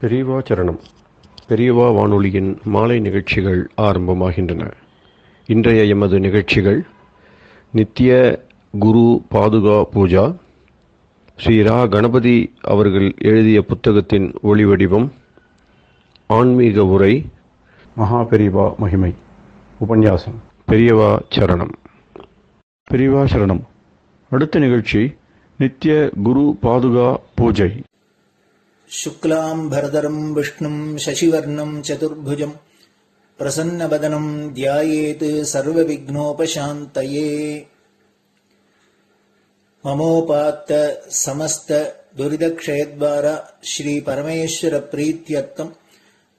பெரியவா சரணம். பெரியவா வானொலியின் மாலை நிகழ்ச்சிகள் ஆரம்பமாகின்றன. இன்றைய எமது நிகழ்ச்சிகள் நித்திய குரு பாதுகா பூஜா, ஸ்ரீ ரா கணபதி அவர்கள் எழுதிய புத்தகத்தின் ஒளிவடிவம், ஆன்மீக உரை, மகா பெரியவா மகிமை, உபன்யாசம். பெரியவா சரணம். பெரியவா சரணம். அடுத்த நிகழ்ச்சி நித்திய குரு பாதுகா பூஜை. शुक्लां भरदरं विष्णुं शशिवर्णं चतुर्भुजं प्रसन्नवदनं ध्यायेत् सर्वविघ्नोपशान्तये। ममोपात्त समस्त दुरितक्षयद्वारा श्री परमेश्वर प्रीत्यर्थं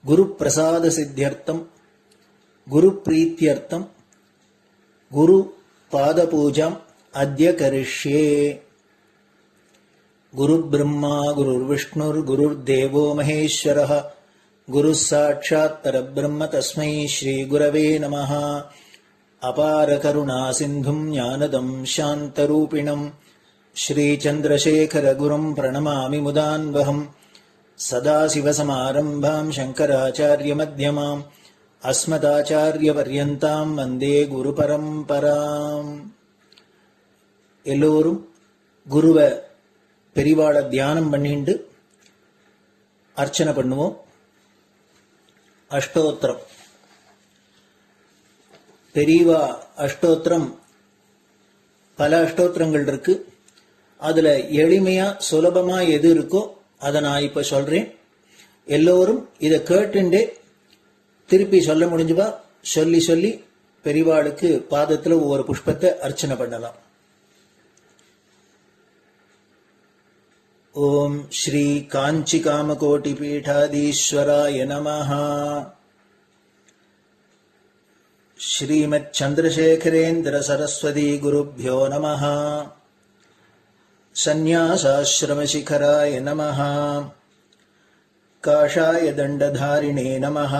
गुरुप्रसाद सिद्ध्यर्थं गुरुप्रीत्यर्थं गुरुपादपूजाम् अद्य करिष्ये। गुरुर्ब्रह्मा गुरुर्विष्णुर्गुरुर्देवो महेश्वरः गुरुः साक्षात् परब्रह्म तस्मै श्रीगुरवे नमः। अपारकरुणासिन्धुं ज्ञानदं शान्तरूपिणं श्रीचन्द्रशेखरगुरुं प्रणमामि मुदान्वहम्। सदाशिवसमारम्भां शङ्कराचार्यमध्यमाम् अस्मदाचार्यपर्यन्तां वन्दे गुरुपरम्पराम्. எல்லோரும் குருவை பெரிவாளை தியானம் பண்ணிண்டு அர்ச்சனை பண்ணுவோம். அஷ்டோத்திரம். பெரியவா அஷ்டோத்திரம் பல அஷ்டோத்திரங்கள் இருக்கு. அதுல எளிமையா சுலபமா எது இருக்கோ அதை நான் இப்ப சொல்றேன். எல்லோரும் இதை கேட்டுண்டே திருப்பி சொல்ல முடிஞ்சுவா சொல்லி சொல்லி பெரிவாளுக்கு பாதத்துல ஒவ்வொரு புஷ்பத்தை அர்ச்சனை பண்ணலாம். ओम श्री कांची कामकोटि पीठाधीश्वराय नमः. श्रीमत् चंद्रशेखरेन्द्र सरस्वती गुरुभ्यो नमः. संन्यासाश्रम शिखराय नमः. काषाय दंडधारिणे नमः.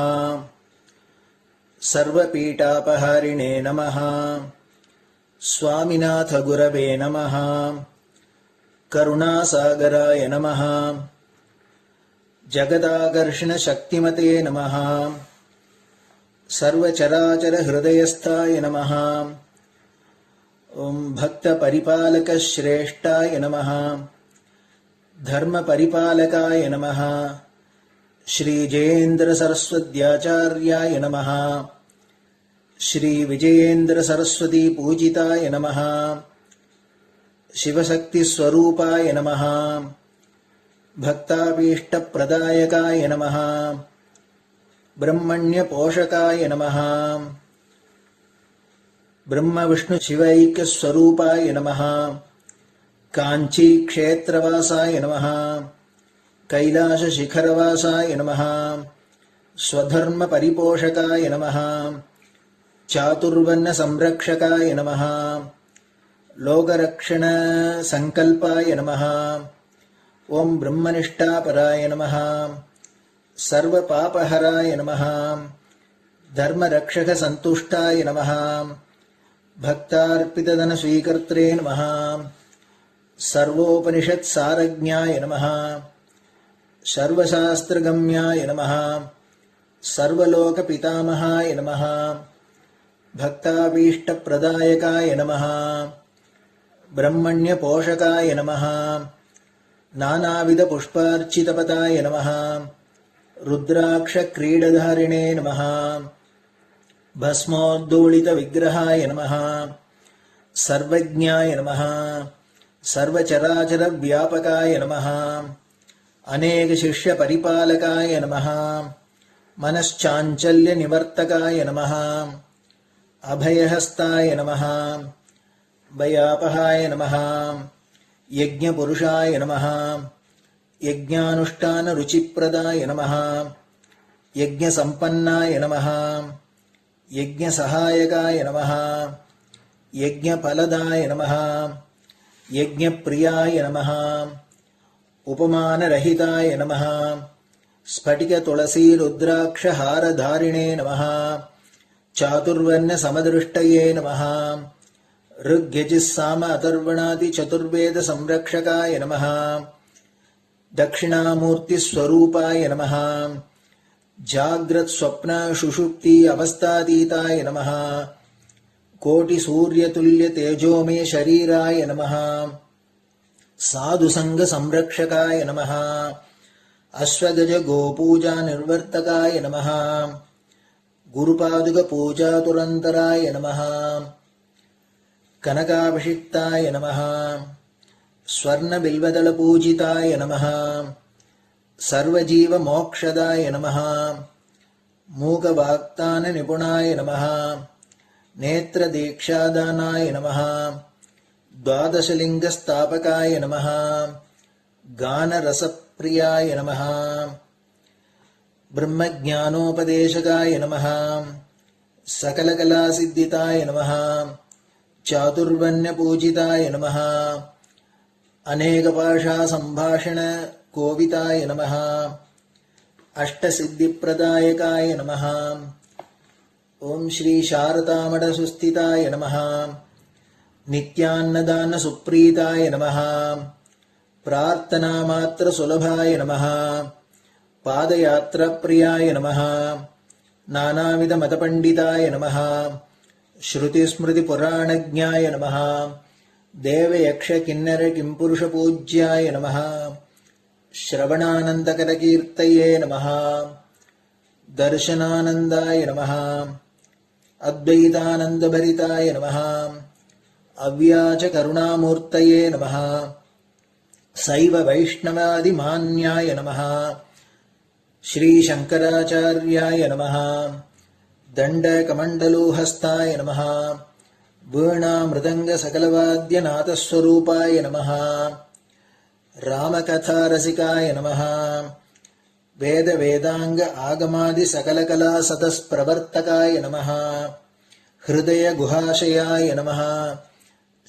सर्वपीठापहारिणे नमः. स्वामिनाथ गुरवे नमः. करुणासागराय नमः. जगदाकर्षण शक्तिमते नमः. सर्वचराचर हृदयस्थाय नमः. ओम भक्त परिपालक श्रेष्ठाय नमः. धर्म परिपालकाय नमः. श्री जयेन्द्र सरस्वत्याचार्याय नमः. श्री विजयेन्द्र सरस्वती पूजिताय नमः. शिवशक्ति स्वरूपाय नमः. भक्ताभीष्ट प्रदायकाय नमः. ब्रह्मण्य पोषकाय नमः. ब्रह्म विष्णु शिवैक्य स्वरूपाय नमः. कांची क्षेत्रवासाय नमः. कैलाश शिखरवासाय नमः. स्वधर्म परिपोषकाय नमः. चातुर्वर्ण संरक्षकाय नमः. लोकरक्षण संकल्पाय नमः. ओम ब्रह्मनिष्ठापराय नमः. सर्वपापहराय नमः. धर्मरक्षक संतुष्टाय नमः. भक्तार्पितधन स्वीकर्त्रे नमः. सर्वोपनिषत् सारज्ञाय नमः. सर्वशास्त्रगम्याय नमः. सर्वलोक पितामहाय नमः. भक्ताभीष्ट प्रदायकाय नमः. ब्रह्मण्य पोषकाय नमः. नानाविध पुष्पार्चितपताय नमः. रुद्राक्ष क्रीडधारिणे नमः. भस्मोद्दोलित विग्रहाय नमः. सर्वज्ञाय नमः. सर्वचराचर व्यापकाय नमः. अनेक शिष्य परिपालकाय नमः. मनश्चाञ्चल्य निवर्तकाय नमः. अभयहस्ताय नमः. भयापहाय नमः. यज्ञपुरुषाय नमः. यज्ञानुष्ठान रुचिप्रदाय नमः. यज्ञसम्पन्नाय नमः. यज्ञसहायकाय नमः. यज्ञफलदाय नमः. यज्ञप्रियाय नमः. उपमानरहिताय नमः. स्फटिक तुलसी रुद्राक्ष हारधारिणे नमः. चातुर्वर्ण समदृष्टये नमः. ऋग्यजुस्साम अथर्वणादि चतुर्वेद संरक्षकाय नमः. दक्षिणामूर्तिस्वरूपाय नमः जाग्रत् स्वप्न सुषुप्ति अवस्थातीताय नमः कोटिसूर्यतुल्यतेजोमय शरीराय नमः साधुसङ्गसंरक्षकाय नमः अश्वगज गोपूजा निर्वर्तकाय नमः गुरुपादुकपूजातुरन्तराय नमः कनकाभिषिक्ताय नमः स्वर्णबिल्वदलपूजिताय नमः सर्वजीवमोक्षदाय नमः मूकवाक्ताननिपुणाय नमः नेत्रदीक्षादानाय नमः द्वादशलिङ्गस्थापकाय नमः गानरसप्रियाय नमः ब्रह्मज्ञानोपदेशकाय नमः सकलकलासिद्धिताय नमः चातुर्वर्ण्यपूजिताय नमः अनेकभाषासम्भाषण कोविताय नमः अष्टसिद्धिप्रदायकाय नमः ओम श्री शारदामठसुस्थिताय नमः नित्यान्नदानसुप्रीताय नमः प्रार्थनामात्रसुलभाय नमः पादयात्राप्रियाय नमः नानाविधमतपण्डिताय नमः श्रुतिस्मृतिपुराणज्ञाय नमः देवयक्षकिन्नरकिंपुरुषपूज्याय नमः श्रवणानन्दकरकीर्तये नमः दर्शनानन्दाय नमः अद्वैतानन्दभरिताय नमः अव्याजकरुणामूर्तये नमः शैव वैष्णवादिमान्याय नमः श्रीशङ्कराचार्याय नमः दण्डकमण्डलोहस्ताय नमः वीणामृदङ्गसकलवाद्यनाथस्वरूपाय नमः रामकथारसिकाय नमः वेदवेदाङ्ग आगमादिसकलकलासतस्प्रवर्तकाय नमः हृदयगुहाशयाय नमः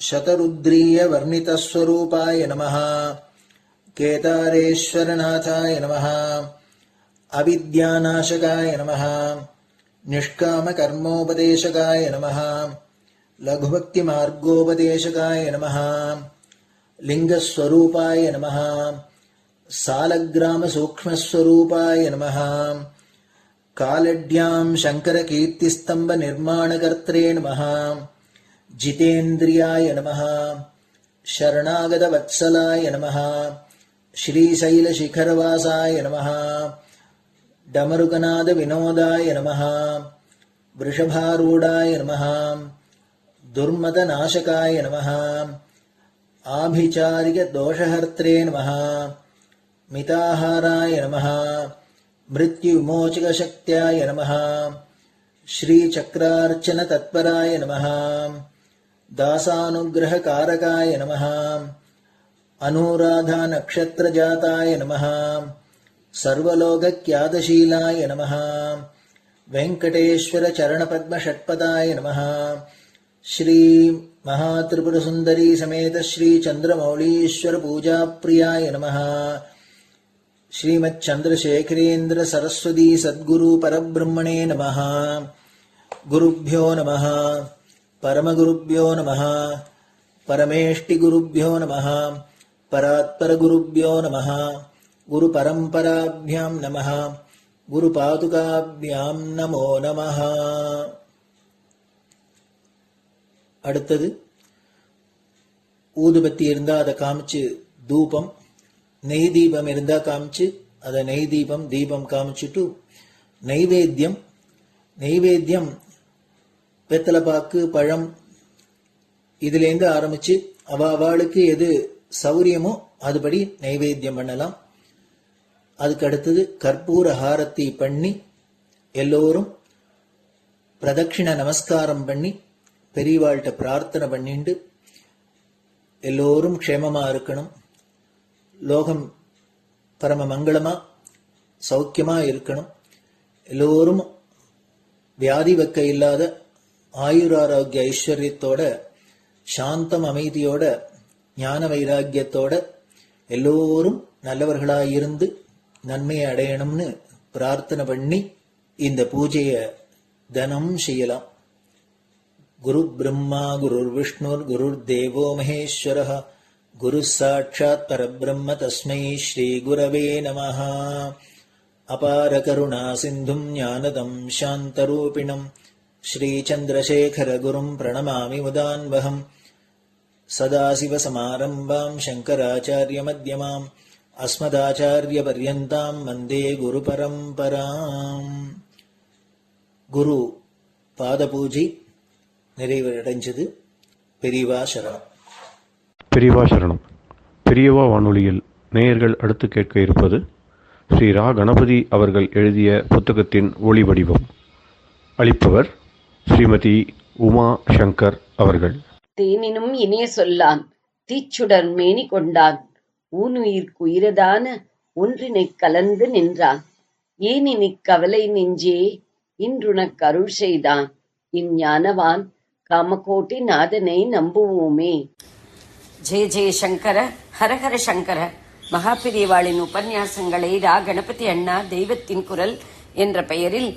शतरुद्रीयवर्णितस्वरूपाय नमः केदारेश्वरनाथाय नमः अविद्यानाशकाय नमः निष्कामकर्मोपदेशकाय नमः लघुभक्तिमार्गोपदेशकाय नमः लिङ्गस्वरूपाय नमः सालग्रामसूक्ष्मस्वरूपाय नमः कालड्यां शङ्करकीर्तिस्तम्भनिर्माणकर्त्रे नमः जितेन्द्रियाय नमः शरणागतवत्सलाय नमः श्रीशैलशिखरवासाय नमः डमरुकनादविनोदाय नमः वृषभारूढाय नमः दुर्मदनाशकाय नमः आभिचारिकदोषहर्त्रे नमः मिताहाराय नमः मृत्युविमोचकशक्त्याय नमः श्रीचक्रार्चनतत्पराय नमः दासानुग्रहकारकाय नमः अनुराधानक्षत्रजाताय नमः सर्वलोकख्यातशीलाय नमः वेङ्कटेश्वरचरणपद्मषट्पदाय नमः श्री महात्रिपुरसुन्दरी समेत श्री चन्द्रमौलीश्वर पूजाप्रियाय नमः श्रीमच्चन्द्रशेखरेन्द्र सरस्वती सद्गुरु परब्रह्मणे नमः गुरुभ्यो नमः परमगुरुभ्यो नमः परमेष्टिगुरुभ्यो नमः परात्परगुरुभ्यो नमः गुरुपरम्पराभ्यां नमः गुरुपादुकाभ्यां नमो नमः. அடுத்தது ஊதுபத்தி இருந்தா அதை காமிச்சு தூபம், நெய் தீபம் இருந்தா காமிச்சு அதை நெய் தீபம் தீபம் காமிச்சுட்டு நைவேத்தியம் வெத்தலைப்பாக்கு பழம் இதுலேருந்து ஆரம்பிச்சு அவளுக்கு எது சௌரியமோ அதுபடி நைவேத்தியம் பண்ணலாம். அதுக்கு அடுத்தது கற்பூர ஹாரத்தி பண்ணி எல்லோரும் பிரதட்சிண நமஸ்காரம் பண்ணி பெரியவாள்கிட்ட பிரார்த்தனை பண்ணிண்டு எல்லோரும் க்ஷேமமா இருக்கணும், லோகம் பரம மங்களமா சௌக்கியமா இருக்கணும், எல்லோரும் வியாதி வெக்க இல்லாத ஆயுராரோக்கிய ஐஸ்வர்யத்தோட சாந்தம் அமைதியோட ஞான வைராக்கியத்தோட எல்லோரும் நல்லவர்களாயிருந்து நன்மையை அடையணும்னு பிரார்த்தனை பண்ணி இந்த பூஜையை தினம் செய்யலாம். குரு பிரம்மா குருர் விஷ்ணுர் குருர் தேவோ மகேஸ்வரः குரு சாட்சாத் பரபிரம்ம தஸ்மை ஸ்ரீ குரவே நமஹ. அபார கருணா சிந்தும் ஞானதம் சாந்தரூபிணம் ஸ்ரீ சந்திரசேகர குரும் பிரணமாமி முதான்வகம். சதாசிவசமாரம்பாம் சங்கராச்சாரிய மத்யமாம் அஸ்மதாச்சாரிய பர்யந்தாம் வந்தே குரு பரம்பராம். குரு பாத பூஜை நிறைவடைஞ்சது. பெரியவா சரணம். பெரியவா சரணம். பெரியவா வானொலியில் நேயர்கள் அடுத்து கேட்க இருப்பது ஸ்ரீ ரா கணபதி அவர்கள் எழுதிய புத்தகத்தின் ஒளி வடிவம். அளிப்பவர் ஸ்ரீமதி உமா சங்கர் அவர்கள். தேனினும் இனிய சொல்லான் தீச்சுடர் மேனி கொண்டான் ஊனுயிர்க்குயிரதான ஒன்றினைக் கலந்து நின்றான் ஏனினிக் கவலை நெஞ்சே இன்றுனக் அருள் செய்தான் இஞ்ஞானவான் காமகோட்டி நாதனை நம்புவோமே. ஜெய ஜெய சங்கர ஹரஹர சங்கர. மகாபெரிவாளின் உபன்யாசங்களை ரா கணபதி அண்ணா தெய்வத்தின் குரல் என்ற பெயரில்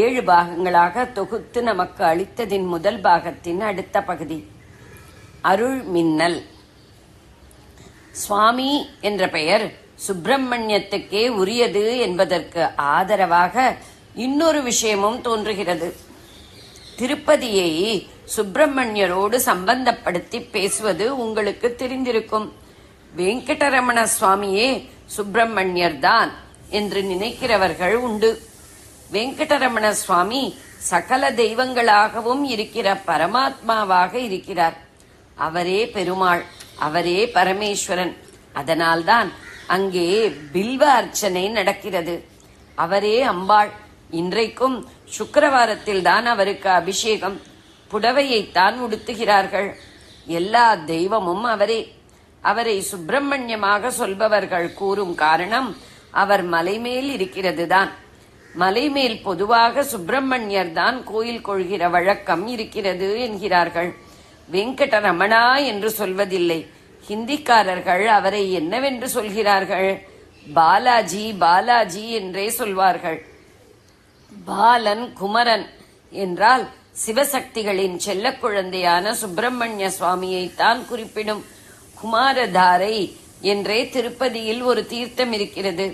7 பாகங்களாக தொகுத்து நமக்கு அளித்ததின் முதல் பாகத்தின் அடுத்த பகுதி அருள் மின்னல். சுவாமி என்ற பெயர் சுப்பிரமணியத்துக்கே உரியது என்பதற்கு ஆதரவாக இன்னொரு விஷயமும் தோன்றுகிறது. திருப்பதியை சுப்பிரமணியரோடு சம்பந்தப்படுத்தி பேசுவது உங்களுக்கு தெரிந்திருக்கும். வெங்கடரமண சுவாமியே சுப்பிரமணியர் தான் என்று நினைக்கிறவர்கள் உண்டு. வெங்கடரமண சுவாமி சகல தெய்வங்களாகவும் இருக்கிற பரமாத்மாவாக இருக்கிறார். அவரே பெருமாள், அவரே பரமேஸ்வரன். அதனால்தான் அங்கே பில்வ அர்ச்சனை நடக்கிறது. அவரே அம்பாள். இன்றைக்கும் சுக்கிரவாரத்தில் தான் அவருக்கு அபிஷேகம். புடவையைத்தான் உடுத்துகிறார்கள். எல்லா தெய்வமும் அவரே. அவரை சுப்பிரமணியமாக சொல்பவர்கள் கூறும் காரணம் அவர் மலைமேல் இருக்கிறது தான். மலைமேல் பொதுவாக சுப்பிரமணியர் தான் கோயில் கொள்கிற வழக்கம் இருக்கிறது என்கிறார்கள். வெங்கடரமணா என்று சொல்வதில்லை. ஹிந்திக்காரர்கள் அவரை என்னவென்று சொல்கிறார்கள்? பாலாஜி பாலாஜி என்றே சொல்வார்கள். பாலன் குமரன் என்றால் சிவசக்திகளின் செல்ல குழந்தையான சுப்பிரமணிய சுவாமியை தான் குறிப்பிடும். குமாரதாரை என்றே திருப்பதியில் ஒரு தீர்த்தம் இருக்கிறது.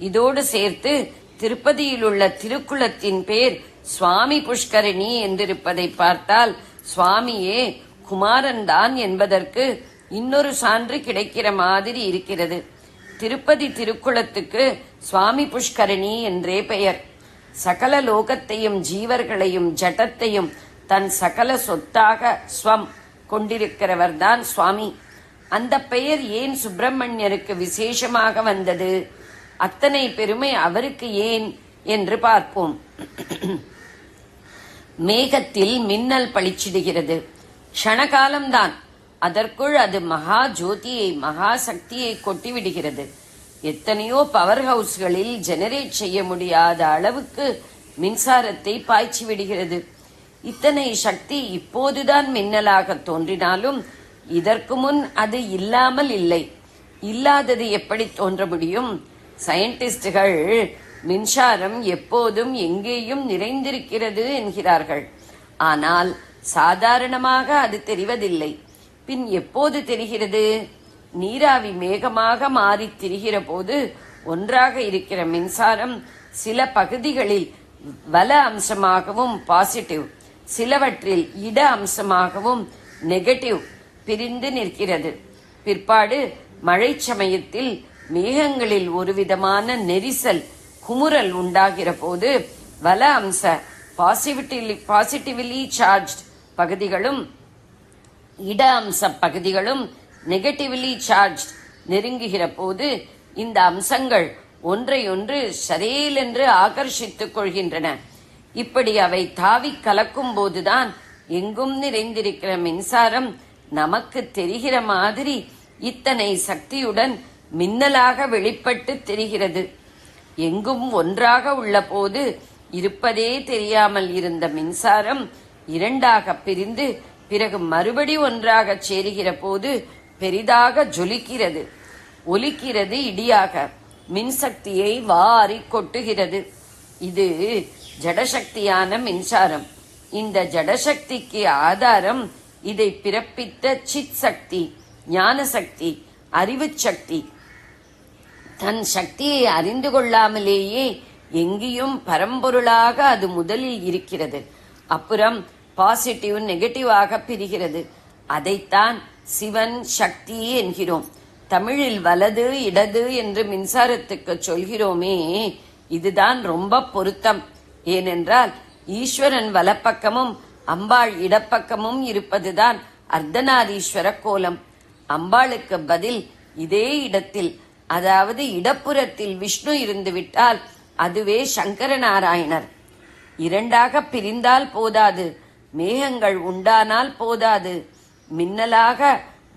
இதோடு சேர்த்து திருப்பதியில் உள்ள திருக்குளத்தின் பேர் சுவாமி புஷ்கரணி என்றிருப்பதை பார்த்தால் சுவாமியே குமாரன் தான் என்பதற்கு இன்னொரு சான்று கிடைக்கிற மாதிரி இருக்கிறது. திருப்பதி திருக்குளத்துக்கு சுவாமி புஷ்கரணி என்றே பெயர். சகல லோகத்தையும் ஜீவர்களையும் ஜடத்தையும் தன் சகல சொத்தாக ஸ்வம் கொண்டிருக்கிறவர் தான் சுவாமி. அந்த பெயர் ஏன் சுப்பிரமணியருக்கு விசேஷமாக வந்தது? அத்தனை பெருமை அவருக்கு ஏன் என்று பார்ப்போம். மேகத்தில் மின்னல் பளிச்சிடுகிறது. க்ஷணகாலம்தான். அதற்குள் அது மகா ஜோதியை மகா சக்தியை கொட்டிவிடுகிறது. எத்தனையோ பவர் ஹவுஸ்களில் ஜெனரேட் செய்ய முடியாத அளவுக்கு மின்சாரத்தை பாய்ச்சி விடுகிறது. இத்தனை சக்தி இப்போதுதான் மின்னலாக தோன்றினாலும் இதற்கு முன் அது இல்லாமல் இல்லை. இல்லாதது எப்படி தோன்ற முடியும்? சயின்டிஸ்டுகள் மின்சாரம் எப்போதும் எங்கேயும் நிறைந்திருக்கிறது என்கிறார்கள். ஆனால் சாதாரணமாக அது தெரிவதில்லை. பின் எப்போது தெரிகிறது? நீராவி மேகமாக மாறி திரிகிற போது ஒன்றாக இருக்கிற மின்சாரம் சில பகுதிகளில் வல அம்சமாகவும் பாசிட்டிவ், சிலவற்றில் இட அம்சமாகவும் நெகட்டிவ் பிரிந்து நிற்கிறது. பிற்பாடு மழை சமயத்தில் மேகங்களில் ஒரு விதமான நெரிசல் குமுறல் உண்டாகிற போது வல அம்ச பாசிட்டிவ்லி சார்ஜ் பகுதிகளும் இட அம்ச பகுதிகளும் நெகட்டிவ்லி சார்ஜ் நெருங்குகிற போது இந்த அம்சங்கள் ஒன்றையொன்று சரேல் என்று ஆகர்ஷித்துக் கொள்கின்றன. இப்படி அவை தாவி கலக்கும் போதுதான் எங்கும் நிறைந்திருக்கிற மின்சாரம் நமக்கு தெரிகிற மாதிரி இத்தனை சக்தியுடன் மின்னலாக வெளிப்பட்டு தெரிகிறது. எங்கும் ஒன்றாக உள்ள போது இருப்பதே தெரியாமல் இருந்த மின்சாரம் இரண்டாக பிரிந்து பிறகு மறுபடி ஒன்றாக சேருகிற போது பெரிதாக ஜொலிக்கிறது, ஒலிக்கிறது, இடியாக மின்சக்தியை வாரி கொட்டுகிறது. இது ஜடசக்தியான மின்சாரம். இந்த ஜடசக்திக்கு ஆதாரம் இதை பிறப்பித்த சித் சக்தி ஞான சக்தி, அறிவு சக்தி. தன் சக்தியை அறிந்து கொள்ளாமலேயே எங்கேயும் பரம்பொருளாக அது முதலில் இருக்கிறது. அப்புறம் பாசிட்டிவ் நெகட்டிவாக பிரிகிறது. அதைத்தான் சிவன் சக்தி என்கிறோம். தமிழில் வலது இடது என்று மின்சாரத்துக்கு சொல்கிறோமே, இதுதான் ரொம்ப பொருத்தம். ஏனென்றால் ஈஸ்வரன் வலப்பக்கமும் அம்பாள் இடப்பக்கமும் இருப்பதுதான் அர்த்தநாரீஸ்வர கோலம். அம்பாளுக்கு பதில் இதே இடத்தில், அதாவது இடப்புறத்தில் விஷ்ணு இருந்துவிட்டால் அதுவே சங்கரநாராயணர். இரண்டாக பிரிந்தால் போதாது, மேகங்கள் உண்டானால் போதாது, மின்னலாக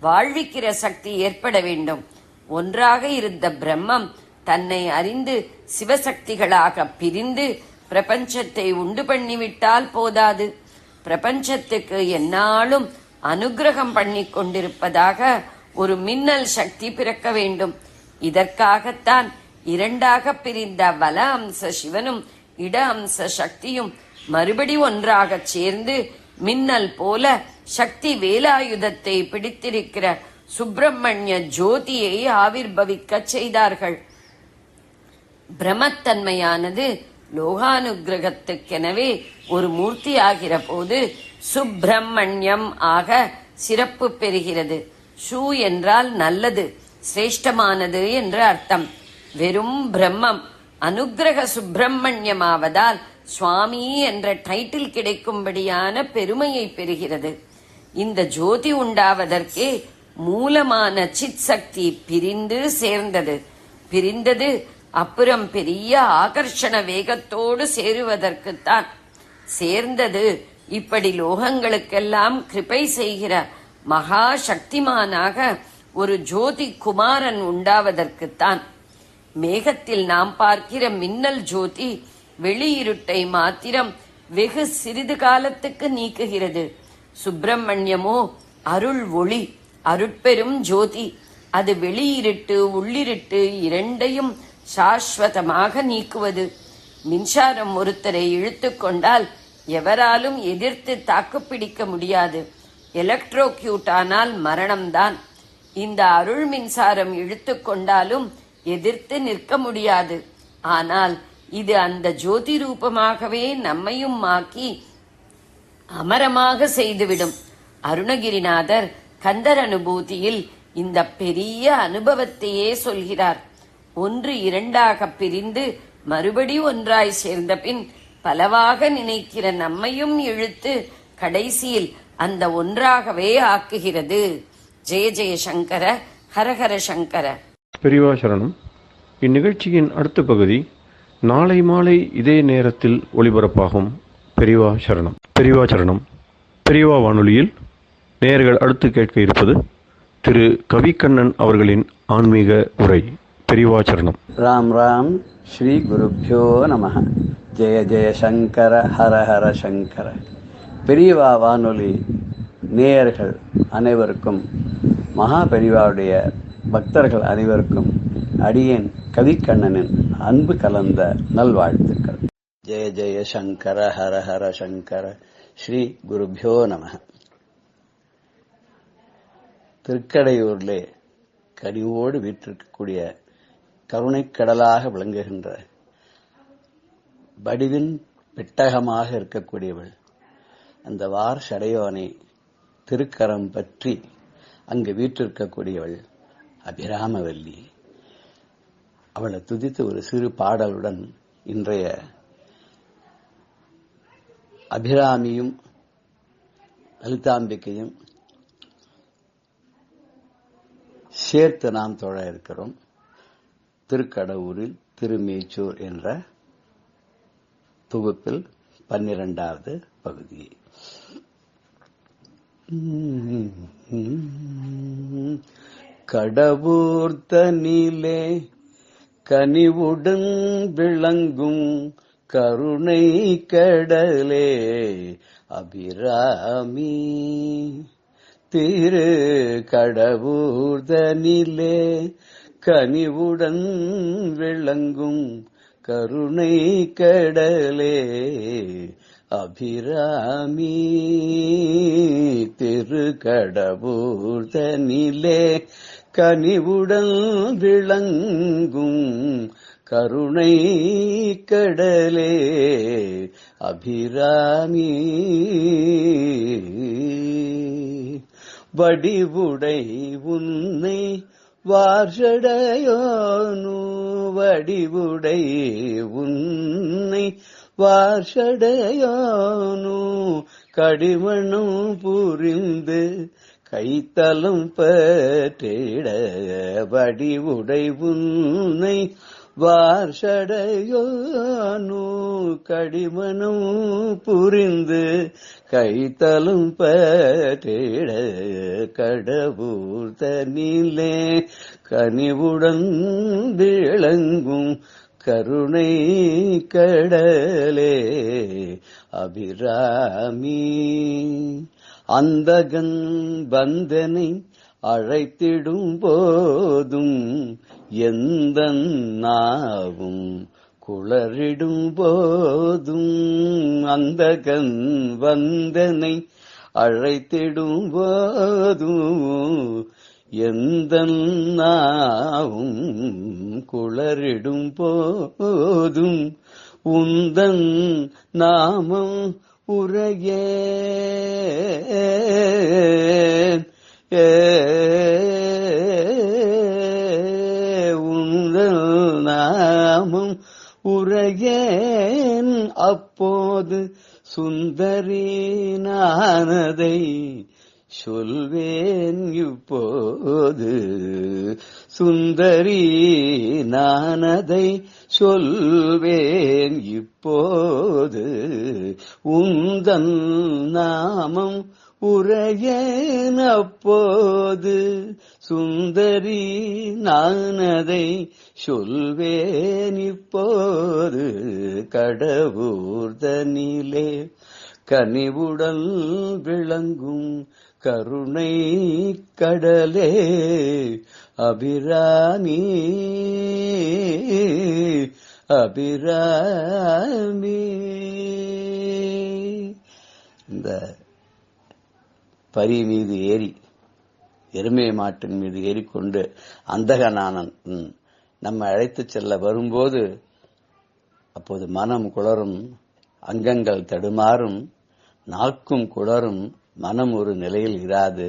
வாழ்விக்கிற சக்தி ஏற்பட வேண்டும். ஒன்றாக இருந்த பிரம்மம் தன்னை அறிந்து சிவசக்திகளாக பிரிந்து பிரபஞ்சத்தை உண்டு பண்ணிவிட்டால் போதாது, பிரபஞ்சத்துக்கு எந்நாளும் அனுகிரகம் பண்ணி கொண்டிருப்பதாக ஒரு மின்னல் சக்தி பிறக்க வேண்டும். இதற்காகத்தான் இரண்டாக பிரிந்த வல அம்ச சிவனும் இட அம்ச சக்தியும் மறுபடி ஒன்றாக சேர்ந்து மின்னல் போல சக்தி வேலாயுதத்தை பிடித்திருக்கிற சுப்பிரமணிய ஜோதியை ஆவிர்பவிக்க செய்தார்கள். பிரமத்தன்மையானது லோகானுகிரகத்துக்கெனவே ஒரு மூர்த்தி ஆகிற போது சுப்பிரமணியம் ஆக சிறப்பு பெறுகிறது. சு என்றால் நல்லது, சிரேஷ்டமானது என்று அர்த்தம். வெறும் பிரம்மம் அனுகிரக சுப்பிரமணியமாவதால் சுவாமி என்ற டைட்டில் கிடைக்கும்படியான பெருமையை பெறுகிறது. இந்த ஜோதி உண்டாவதற்கே மூலமான சித் சக்தி பிரிந்து பிரிந்தது அப்புறம் பெரிய ஆகர்ஷண வேகத்தோடு சேருவதற்குத்தான். சேர்ந்தது இப்படி லோகங்களுக்கெல்லாம் கிருபை செய்கிற மகா சக்திமானாக ஒரு ஜோதி குமாரன் உண்டாவதற்குத்தான். மேகத்தில் நாம் பார்க்கிற மின்னல் ஜோதி வெளியிருட்டை மாத்திரம் வெகு சிறிது காலத்துக்கு நீக்குகிறது. சுப்பிரமணியமோ அருள் ஒளி, அருட்பெரும் ஜோதி. அது வெளியிருட்டு உள்ளிருட்டு இரண்டையும் சாஸ்வதமாக நீக்குவது. மின்சாரம் ஒருத்தரை இழுத்து கொண்டால் எவராலும் எதிர்த்து தாக்குப்பிடிக்க முடியாது. எலக்ட்ரோக்யூட் ஆனால் மரணம்தான். இந்த அருள் மின்சாரம் இழுத்து கொண்டாலும் எதிர்த்து நிற்க முடியாது. ஆனால் இது அந்த ஜோதி ரூபமாகவே நம்மையும் ஆக்கி அமரமாக செய்துவிடும். அருணகிரிநாதர் கந்தர் அனுபூதியில் இந்த பெரிய அனுபவத்தையே சொல்கிறார். ஒன்று இரண்டாக பிரிந்து மறுபடி ஒன்றாய் சேர்ந்த பின் பலவாக நினைக்கிற நம்மையும் இழுத்து கடைசியில் அந்த ஒன்றாகவே ஆக்குகிறது. ஜெய ஜெய சங்கர, ஹரஹர சங்கர. பெரியவா சரணம். இந்நிகழ்ச்சியின் அடுத்த பகுதி நாளை மாலை இதே நேரத்தில் ஒளிபரப்பாகும். பெரியவா சரணம். பெரியவா சரணம். பெரியவா வானொலியில் நேயர்கள் அடுத்து கேட்க இருப்பது திரு கவிக்கண்ணன் அவர்களின் ஆன்மீக உரை. பெரியவா சரணம். ராம் ராம். ஸ்ரீ குருப்யோ நமஹ. ஜெய ஜெய சங்கர, ஹர ஹர சங்கர. பெரியவா வானொலி நேயர்கள் அனைவருக்கும், மகா பெரியவாவுடைய பக்தர்கள் அனைவருக்கும் அடியேன் கவிக்கண்ணனின் அன்பு கலந்த நல்வாழ்த்துக்கள். ஜெய ஜெய சங்கர, ஹர ஹர சங்கர. ஸ்ரீ குருப்யோ நமஹ. திருக்கடையூரிலே கனிவோடு வீற்றிருக்கக்கூடிய கருணைக்கடலாக விளங்குகின்ற வடிவின் பெட்டகமாக இருக்கக்கூடியவள் அந்த வார் சடையோனை திருக்கரம் பற்றி அங்கு வீற்றிருக்கக்கூடியவள் அபிராமவல்லி. அவளை துதித்து ஒரு சிறு பாடலுடன் இன்றைய அபிராமியும் லலிதாம்பிகையும் சேர்த்து நாம் தொழ இருக்கிறோம். திருக்கடவுரில் திருமேச்சூர் என்ற தொகுப்பில் 12வது பகுதி. கடவுர்தனிலே கனிவுடன் விளங்கும் கருணை கடலே அபிராமி. திரு கடவுர்தனிலே கனிவுடன் விளங்கும் கருணை கடலே அபிராமி திருக்கடவுர் தனிலே கனிவுடன் விளங்கும் கருணை கடலே அபிராமி வடிவுடை உன்னை வார்ஷடையோனு வடிவுடை உன்னை வார்ஷடையோனு கடிமணம் புரிந்து கைத்தலம் பற்றிட வடிவுடை உன்னை வார்ஷடையோனு கடிமணம் புரிந்து கைத்தலும் பற்றிட கடவுர் தனிலே கனிவுடன் விளங்கும் கருணை கடலே அபிராமி அந்தகன் பந்தனை அழைத்திடும் போதும் எந்த நாவும் குளறிடும் போதும் அந்தகன் வந்தனை அழைத்திடும் போதும் எந்த நாவும் குளறிடும் போதும் உந்தன் நாமம் உரையே உந்தன் நாமம் உரையேன் அப்போது சுந்தரி நானதை சொல்வேன் இப்போது சுந்தரி நானதை சொல்வேன் இப்போது உந்தன் நாமம் உரையேன் அப்போது சுந்தரி நானதை சொல்வேன் இப்போது கடவுர் தனிலே கனிவுடன் விளங்கும் கருணை கடலே அபிராமி அபிராமி. இந்த பரி மீது ஏறி எருமை மாட்டின் மீது ஏறிக்கொண்டு அந்தகனானன் நம்ம அழைத்து செல்ல வரும்போது அப்போது மனம் குளரும், அங்கங்கள் தடுமாறும், நாக்கும் குளரும், மனம் ஒரு நிலையில் இராது,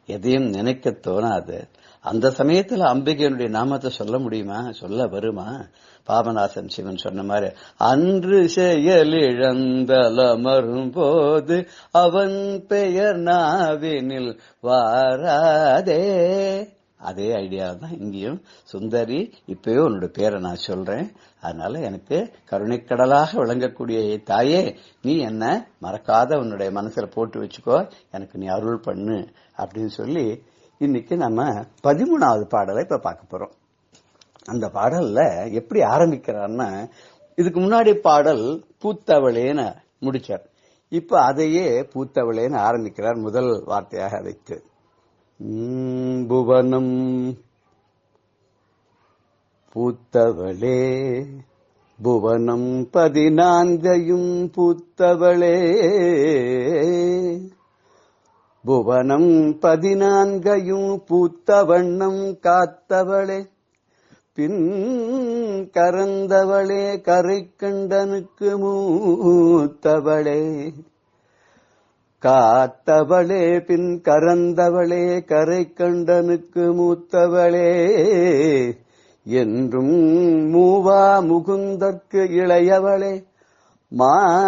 எதையும் நினைக்க தோணாது. அந்த சமயத்துல அம்பிகையினுடைய நாமத்தை சொல்ல முடியுமா? சொல்ல வருமா? பாபநாசன் சிவன் சொன்ன மாதிரி அன்று செயலிழந்தலமரும் போது அவன் பெயர் நாவினில் வாராதே. அதே ஐடியா தான் இங்கேயும். சுந்தரி, இப்பவே உன்னோட பேரை நான் சொல்றேன், அதனால எனக்கு கருணைக்கடலாக விளங்கக்கூடிய தாயே, நீ என்ன மறக்காத உன்னுடைய மனசுல போட்டு வச்சுக்கோ, எனக்கு நீ அருள் பண்ணு அப்படின்னு சொல்லி இன்னைக்கு நம்ம 13வது பாடலை இப்ப பார்க்க போறோம். அந்த பாடல்ல எப்படி ஆரம்பிக்கிறார்னா, இதுக்கு முன்னாடி பாடல் பூத்தவளேன்னு முடிச்சார். இப்ப அதையே பூத்தவளேன்னு ஆரம்பிக்கிறார் முதல் வார்த்தையாக வைத்து. புவனம் பூத்தவளே, புவனம் 14 பூத்தவளே, புவனம் 14 பூத்த வண்ணம் காத்தவளே, பின் கரந்தவளே, கரை கண்டனுக்கு மூத்தவளே, காத்தவளே, பின் கரந்தவளே, கரை கண்டனுக்கு மூத்தவளே, என்றும் மூவா முகுந்தற்கு இளையவளே, மாத்தவளே,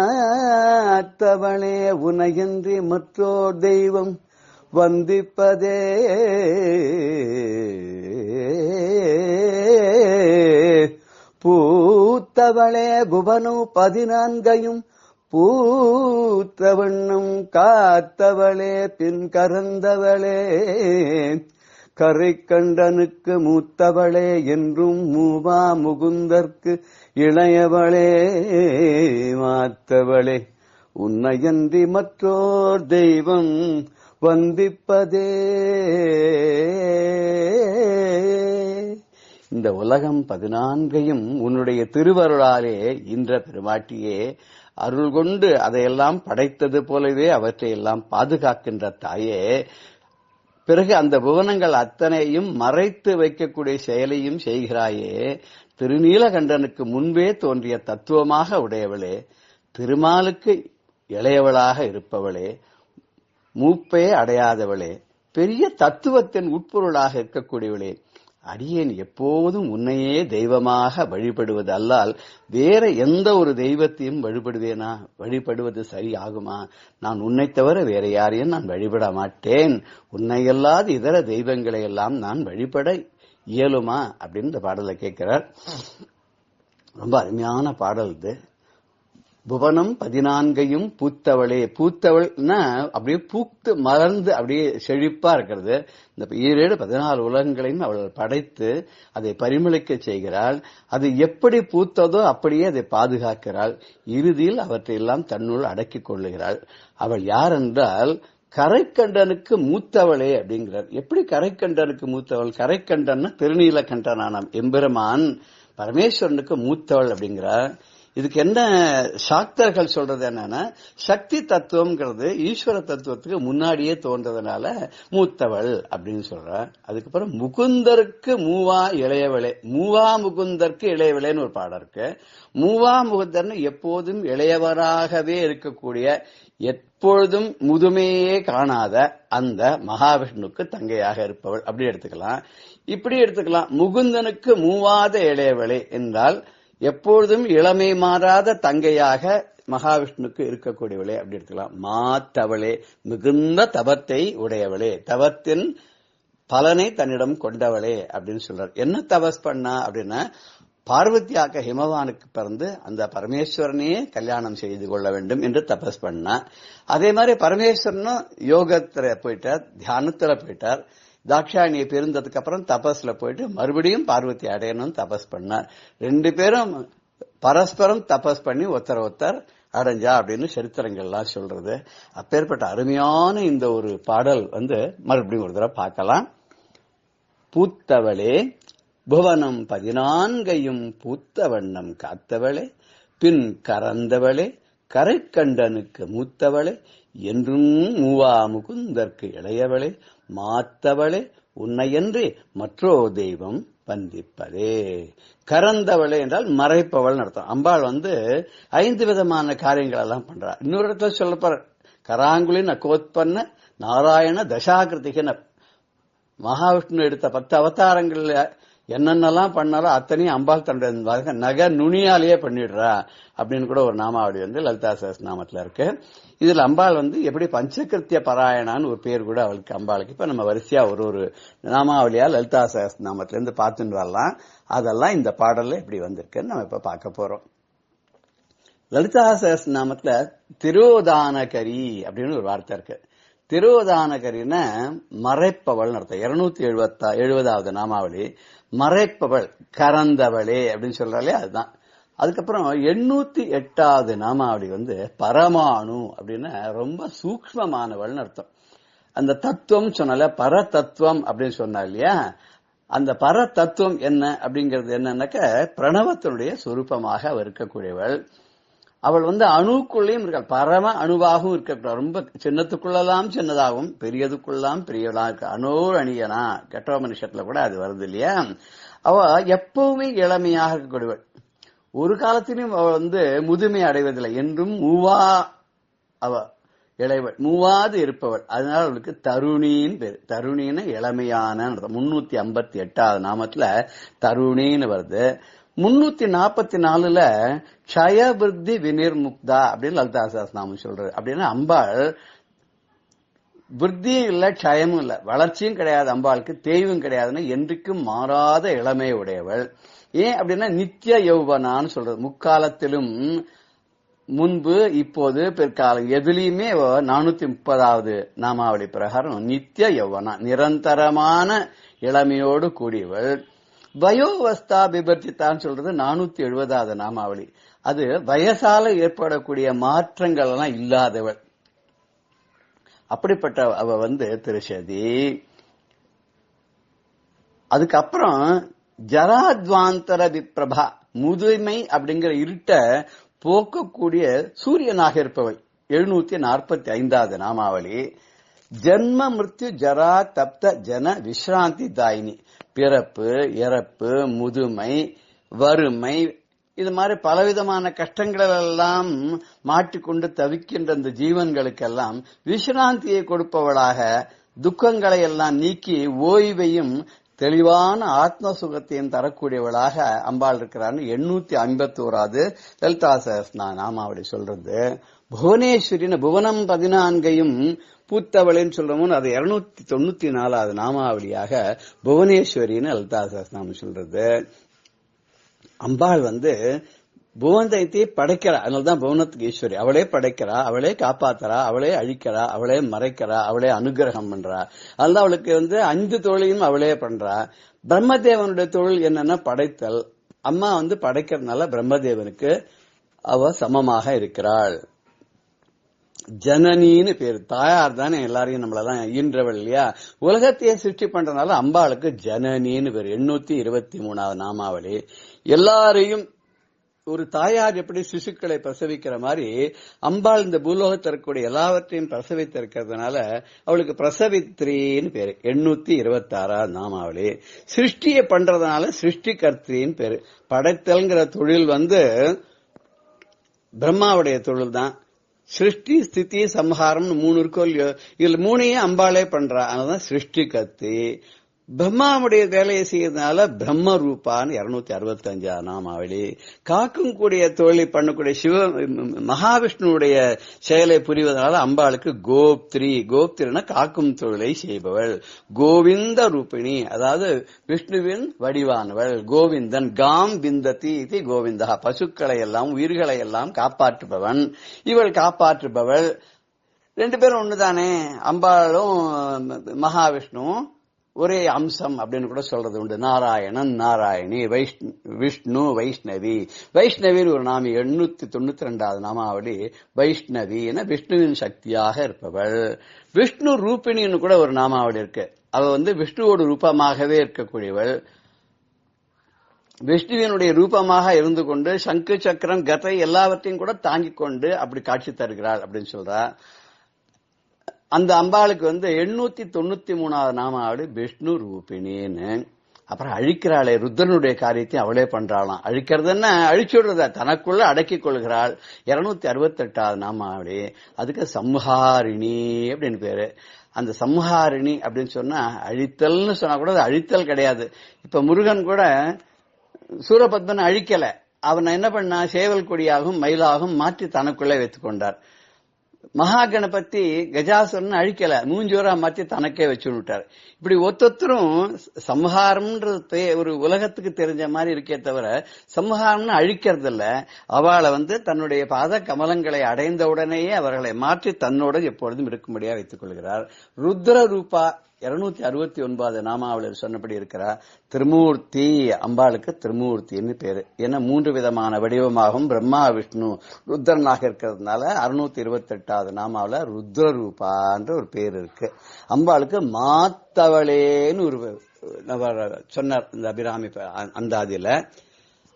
உனையன்றி மற்றோர் தெய்வம் வந்திப்பதே, பூத்தவளே, புவனம் 14 பூத்த வண்ணம் காத்தவளே, பின் கரந்தவளே, கரை கண்டனுக்கு மூத்தவளே, என்றும் மூவா முகுந்தற்கு இளையவளே, மாத்தவளே, உன்னையன்றி மற்றோர் தெய்வம் வந்திப்பதே. இந்த உலகம் 14ஐயும் உன்னுடைய திருவருளாலே இன்ற பெருமாட்டியே அருள் கொண்டு அதையெல்லாம் படைத்தது போலவே அவற்றை எல்லாம் பாதுகாக்கின்ற தாயே, பிறகு அந்த புவனங்கள் அத்தனையும் மறைத்து வைக்கக்கூடிய செயலையும் செய்கிறாயே, திருநீலகண்டனுக்கு முன்பே தோன்றிய தத்துவமாக உடையவளே, திருமாலுக்கு இளையவளாக இருப்பவளே, மூப்பே அடையாதவளே, பெரிய தத்துவத்தின் உட்பொருளாக இருக்கக்கூடியவளே, அடியேன் எப்போதும் உன்னையே தெய்வமாக வழிபடுவது அல்லால் வேற எந்த ஒரு தெய்வத்தையும் வழிபடுவேனா? வழிபடுவது சரியாகுமா? நான் உன்னை தவிர வேற யாரையும் நான் வழிபட மாட்டேன். உன்னையல்லாது இதர தெய்வங்களை எல்லாம் நான் வழிபட இயலுமா அப்படின்னு இந்த பாடலை கேட்கிறார். ரொம்ப அருமையான பாடல் இது. புவனம் 14ஐயும் பூத்தவளே, பூத்தவள்னா அப்படியே பூத்து மலர்ந்து அப்படியே செழிப்பா இருக்கிறது. இந்த 14 உலகங்களையும் அவள் படைத்து அதை பரிமளிக்க செய்கிறாள். அது எப்படி பூத்ததோ அப்படியே அதை பாதுகாக்கிறாள். இறுதியில் அவற்றையெல்லாம் தன்னுள் அடக்கிக் கொள்ளுகிறாள். அவள் யார் என்றால் கரைக்கண்டனுக்கு மூத்தவளே அப்படிங்கிறார். எப்படி கரைக்கண்டனுக்கு மூத்தவள்? கரைக்கண்டன் திருநீலகண்டனான எம்பெருமான் பரமேஸ்வரனுக்கு மூத்தவள் அப்படிங்கிறார். இதுக்கு என்ன சாக்தர்கள் சொல்றது என்னன்னா, சக்தி தத்துவம்ங்கிறது ஈஸ்வர தத்துவத்துக்கு முன்னாடியே தோன்றதுனால மூத்தவள் அப்படின்னு சொல்ற. அதுக்கப்புறம் முகுந்தருக்கு மூவா இளையவளே, மூவா முகுந்தருக்கு இளையவளேன்னு ஒரு பாடம் இருக்கு. மூவா முகுந்தர்னு எப்போதும் இளையவராகவே இருக்கக்கூடிய, எப்பொழுதும் முதுமையே காணாத அந்த மகாவிஷ்ணுக்கு தங்கையாக இருப்பவள் அப்படி எடுத்துக்கலாம். இப்படி எடுத்துக்கலாம். முகுந்தனுக்கு மூவாத இளையவளே என்றால் எப்பொழுதும் இளமை மாறாத தங்கையாக மகாவிஷ்ணுக்கு இருக்கக்கூடியவளே அப்படி எடுத்துக்கலாம். மாத்தவளே, மிகுந்த தவத்தை உடையவளே, தவத்தின் பலனை தன்னிடம் கொண்டவளே அப்படின்னு சொல்றார். என்ன தபஸ் பண்ணா அப்படின்னா, பார்வதியாக ஹிமவானுக்கு பிறந்து அந்த பரமேஸ்வரனையே கல்யாணம் செய்து கொள்ள வேண்டும் என்று தபஸ் பண்ணா. அதே மாதிரி பரமேஸ்வரனும் யோகத்துல போயிட்டார், தியானத்துல போயிட்டார். தாக்ஷாயணியை பிரிந்ததுக்கு அப்புறம் தபஸ்ல போயிட்டு மறுபடியும் பார்வதி அடையணும் தபஸ் பண்ணார். 2 பேரும் பரஸ்பரம் தபஸ் பண்ணி ஒருத்தர் அடைஞ்சா அப்படின்னு சரித்திரங்கள்லாம் சொல்றது. அப்பேற்பட்ட அருமையான இந்த ஒரு பாடல் மறுபடியும் ஒரு தடவை பார்க்கலாம். பூத்தவளே, புவனம் 14ஐயும் பூத்த வண்ணம் காத்தவளே, பின் கறந்தவளே, கரைக்கண்டனுக்கு மூத்தவளே, என்றும் மூவா முகுந்தற்கு இளையவளே, மாத்தவளே, உன்னையன்றி மற்றோ தெய்வம் வந்திப்பதே. கறந்தவளே என்றால் மறைப்பவள் அர்த்தம். அம்பாள் 5 விதமான காரியங்கள் எல்லாம் பண்றா. இன்னொரு இடத்துல சொல்லப்படுற கராங்குலின் அகோத்பன்ன நாராயண தசாகிருதிகன, மகாவிஷ்ணு எடுத்த 10 அவதாரங்கள்ல என்னென்னலாம் பண்ணாலும் அத்தனையும் அம்பாள் தன்னுடைய நக நுனியாலேயே பண்ணிடுறா அப்படின்னு கூட ஒரு நாமாவளி லலிதா சஹஸ்ரநாமத்துல இருக்கு. இதுல அம்பாள் எப்படி பஞ்சகிருத்திய பாராயணான்னு ஒரு பேர் கூட அவளுக்கு அம்பாளுக்கு. இப்ப நம்ம வரிசையா ஒரு நாமாவளியா லலிதா சஹஸ்ரநாமத்துல இருந்து பார்த்துட்டு வரலாம். அதெல்லாம் இந்த பாடல்ல எப்படி வந்திருக்குன்னு நம்ம இப்ப பார்க்க போறோம். லலிதா சஹஸ்ரநாமத்துல திரோதானகரி அப்படின்னு ஒரு வார்த்தை இருக்கு. திரோதானகரின மறைப்பவள் அர்த்தம். 270வது நாமாவளி மறைப்பவள், கறந்தவளே அப்படின்னு சொல்றாலே அதுதான். அதுக்கப்புறம் 808வது நாமாவளி பரமாணு அப்படின்னு ரொம்ப சூக்ஷ்மமானவள்னு அர்த்தம். அந்த தத்துவம் சொன்னால பரதத்துவம் அப்படின்னு சொன்னா இல்லையா, அந்த பரதத்துவம் என்ன அப்படிங்கிறது என்னன்னாக்க பிரணவத்தினுடைய சொரூபமாக அவ இருக்கக்கூடியவள். அவள் அணுக்குள்ளேயும் இருக்காள், பரம அணுவாகவும் இருக்கக்கூடாது. ரொம்ப சின்னத்துக்குள்ளலாம் சின்னதாகவும் பெரியதுக்குள்ளாம் பெரியவளா இருக்க. அணோர் அணியனா கெட்டவ மனுஷத்துல கூட அது வருது இல்லையா. அவ எப்பவுமே இளமையாக இருக்கக்கூடியவள். ஒரு காலத்திலும் அவள் முதுமை அடைவதில்லை. என்றும் மூவா அவ இளைவள், மூவாது இருப்பவள். அதனால அவளுக்கு தருணின்னு பேரு. தருணின்னு இளமையான 358வது நாமத்துல தருணின்னு வருது. 344ல க்ஷயவிருத்தி வினிர்முக்தா அப்படின்னு லலிதா சஹஸ்ரநாமம் சொல்றது. அப்படின்னா அம்பாள் விருத்தியும் இல்ல, க்ஷயமும் இல்ல, வளர்ச்சியும் கிடையாது அம்பாளுக்கு, தேய்வும் கிடையாதுன்னு என்றைக்கும் மாறாத இளமை உடையவள். ஏன் அப்படின்னா நித்திய யௌவனான்னு சொல்றது. முக்காலத்திலும் முன்பு இப்போது பிற்காலம் எதுலயுமே 430வது நாமாவளி பிரகாரம் நித்திய யௌவனா நிரந்தரமான இளமையோடு கூடியவள். வயோவஸ்தா பிபர்த்தித்தான்னு சொல்றது 470வது நாமாவளி. அது வயசால ஏற்படக்கூடிய மாற்றங்கள் எல்லாம் இல்லாதவள். அப்படிப்பட்ட அவ திருஷதி. அதுக்கப்புறம் ஜராத்வாந்தர விப்ரபா, முதுமை அப்படிங்கிற இருட்ட போக்கக்கூடிய சூரியனாக இருப்பவள். 745வது நாமாவளி. ஜன்ம மிருத்யு ஜரா தப்த ஜன விஸ்ராந்தி தாயினி, பிறப்பு, இறப்பு, முதுமை, வறுமை, இது மாதிரி பலவிதமான கஷ்டங்களெல்லாம் மாட்டிக்கொண்டு தவிக்கின்ற இந்த ஜீவன்களுக்கெல்லாம் விஸ்ராந்தியை கொடுப்பவளாக, துக்கங்களை எல்லாம் நீக்கி ஓய்வையும் தெளிவான ஆத்ம சுகத்தையும் தரக்கூடியவளாக அம்பாள் இருக்கிறான்னு 851வது லலிதா சஹஸ்ரநாம நாமாவளி சொல்றது. புவனேஸ்வரின்னு புவனம் 14ஐயும் பூத்தவளின்னு சொல்றோம். அது 294வது நாமாவளியாக புவனேஸ்வரின்னு லலிதா சஹஸ்ரநாமம் சொல்றது. அம்பாள் புவனத்தை படைக்கிறா, அதனாலதான் புவனத்துக்கு ஈஸ்வரி. அவளே படைக்கிறா, அவளே காப்பாத்துறா, அவளே அழிக்கிறா, அவளே மறைக்கிறா, அவளே அனுகிரகம் பண்றா. அதனால அவளுக்கு 5 தொழிலும் அவளே பண்றா. பிரம்மதேவனுடைய தொழில் என்னன்னா படைத்தல். அம்மா படைக்கிறதுனால பிரம்மதேவனுக்கு அவ சமமாக இருக்கிறாள். ஜனனின்னு பேரு, தாயார் தானே எல்லாரையும் நம்மளெல்லாம் ஈன்றவள் இல்லையா. உலகத்தையே சிருஷ்டி பண்றதுனால அம்பாளுக்கு ஜனனின்னு பேரு. 823வது நாமாவளி. எல்லாரையும் ஒரு தாயார் எப்படி சிசுக்களை பிரசவிக்கிற மாதிரி அம்பாள் இந்த பூலோகத்தில் இருக்கக்கூடிய எல்லாவற்றையும் பிரசவித்திருக்கிறதுனால அவளுக்கு பிரசவித்ரின்னு பேரு. 826வது நாமாவளி. சிருஷ்டியை பண்றதுனால சிருஷ்டி கர்த்தின்னு பேரு. படைத்தல்ங்கிற தொழில் பிரம்மாவுடைய தொழில் தான். சிருஷ்டி, ஸ்திதி, சம்ஹாரம்னு 3 இருக்கோ இல்லையோ, இதுல 3ஐயும் அம்பாளே பண்றா. அதனாலதான் சிருஷ்டி கர்த்தி. பிரம்மாவுடைய வேலையை செய்யறதுனால பிரம்ம ரூபான்னு 265 நாமாவளி. காக்கும் கூடிய தொழிலை பண்ணக்கூடிய மகாவிஷ்ணுடைய செயலை புரிவதனால அம்பாளுக்கு கோப்திரி. கோப்திரினா காக்கும் தொழிலை செய்பவள். கோவிந்த ரூபிணி, அதாவது விஷ்ணுவின் வடிவானவள். கோவிந்தன் காம் விந்ததி இது கோவிந்தா, பசுக்களை எல்லாம் உயிர்களை எல்லாம் காப்பாற்றுபவன். இவள் காப்பாற்றுபவள். 2 பேரும் ஒண்ணுதானே. அம்பாளும் மகாவிஷ்ணுவும் ஒரே அம்சம் அப்படின்னு கூட சொல்றது உண்டு. நாராயணன், நாராயணி, விஷ்ணு, வைஷ்ணவி. வைஷ்ணவின்னு ஒரு நாமி 892வது நாமாவளி. வைஷ்ணவி விஷ்ணுவின் சக்தியாக இருப்பவள். விஷ்ணு ரூபிணின்னு கூட ஒரு நாமாவளி இருக்கு. அவ விஷ்ணுவோட ரூபமாகவே இருக்கக்கூடியவள். விஷ்ணுவினுடைய ரூபமாக இருந்து கொண்டு சங்கு, சக்கரம், கதை எல்லாவற்றையும் கூட தாங்கிக் கொண்டு அப்படி காட்சி தருகிறாள் அப்படின்னு சொல்றா. அந்த அம்பாளுக்கு 893வது நாமாவளி விஷ்ணு ரூபிணின்னு. அப்புறம் அழிக்கிறாளே, ருத்ரனுடைய காரியத்தையும் அவளே பண்றாளாம். அழிக்கிறதுன்னா அழிச்சுடுறத தனக்குள்ள அடக்கிக் கொள்கிறாள். 268வது நாமாவளி. அதுக்கு சம்ஹாரிணி அப்படின்னு பேரு. அந்த சம்ஹாரிணி அப்படின்னு சொன்னா அழித்தல்னு சொன்னா கூட அது அழித்தல் கிடையாது. இப்ப முருகன் கூட சூரபத்மன் அழிக்கல. அவன் என்ன பண்ணா, சேவல் கொடியாகவும் மயிலாகவும் மாற்றி தனக்குள்ளே வைத்துக் கொண்டார். மகா கணபதி கஜாசுரன் அழிக்கல, மூஞ்சோரா மாற்றி தனக்கே வச்சுட்டார். இப்படி ஒத்தொத்தரும் சம்ஹாரம்ன்றது ஒரு உலகத்துக்கு தெரிஞ்ச மாதிரி இருக்கே தவிர சம்ஹாரம்னு அழிக்கிறது இல்ல. அவளை தன்னுடைய பாத கமலங்களை அடைந்த உடனேயே அவர்களை மாற்றி தன்னோட எப்பொழுதும் இருக்கும்படியா வைத்துக் கொள்கிறார். ருத்ர ரூபா 269வது நாமாவளியில் சொன்னபடி இருக்கிறார். திருமூர்த்தி, அம்பாளுக்கு திருமூர்த்தின்னு பேரு. ஏன்னா 3 விதமான வடிவமாகவும் பிரம்மா, விஷ்ணு, ருத்ரனாக இருக்கிறதுனால 628வது நாமாவில ருத்ர ரூபான்ற ஒரு பேர் இருக்கு. அம்பாளுக்கு மாத்தவளேன்னு ஒரு சொன்னார் இந்த அபிராமி அந்தாதியில.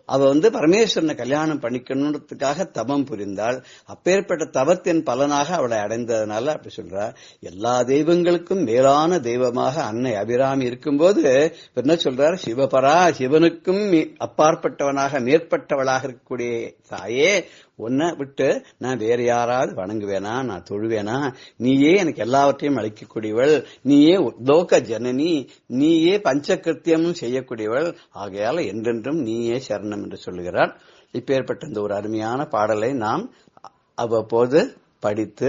அவ பரமேஸ்வரனை கல்யாணம் பண்ணிக்கணுன்றதுக்காக தவம் புரிந்தாள். அப்பேற்பட்ட தவத்தின் பலனாக அவளை அடைந்ததுனால அப்படி சொல்றா. எல்லா தெய்வங்களுக்கும் மேலான தெய்வமாக அன்னை அபிராமி இருக்கும்போது என்ன சொல்றார், சிவபரா, சிவனுக்கும் அப்பாற்பட்டவனாக மேற்பட்டவளாக இருக்கக்கூடிய தாயே, உன்னை விட்டு நான் வேற யாராவது வணங்குவேனா, நான் தொழுவேனா? நீயே எனக்கு எல்லாவற்றையும் அளிக்கக்கூடியவள், நீயே லோக ஜனனி, நீயே பஞ்சகிருத்தியமும் செய்யக்கூடியவள், ஆகையால என்றென்றும் நீயே சரணம் என்று சொல்லுகிறார். இப்பேற்பட்ட இந்த ஒரு அருமையான பாடலை நாம் அவ்வப்போது படித்து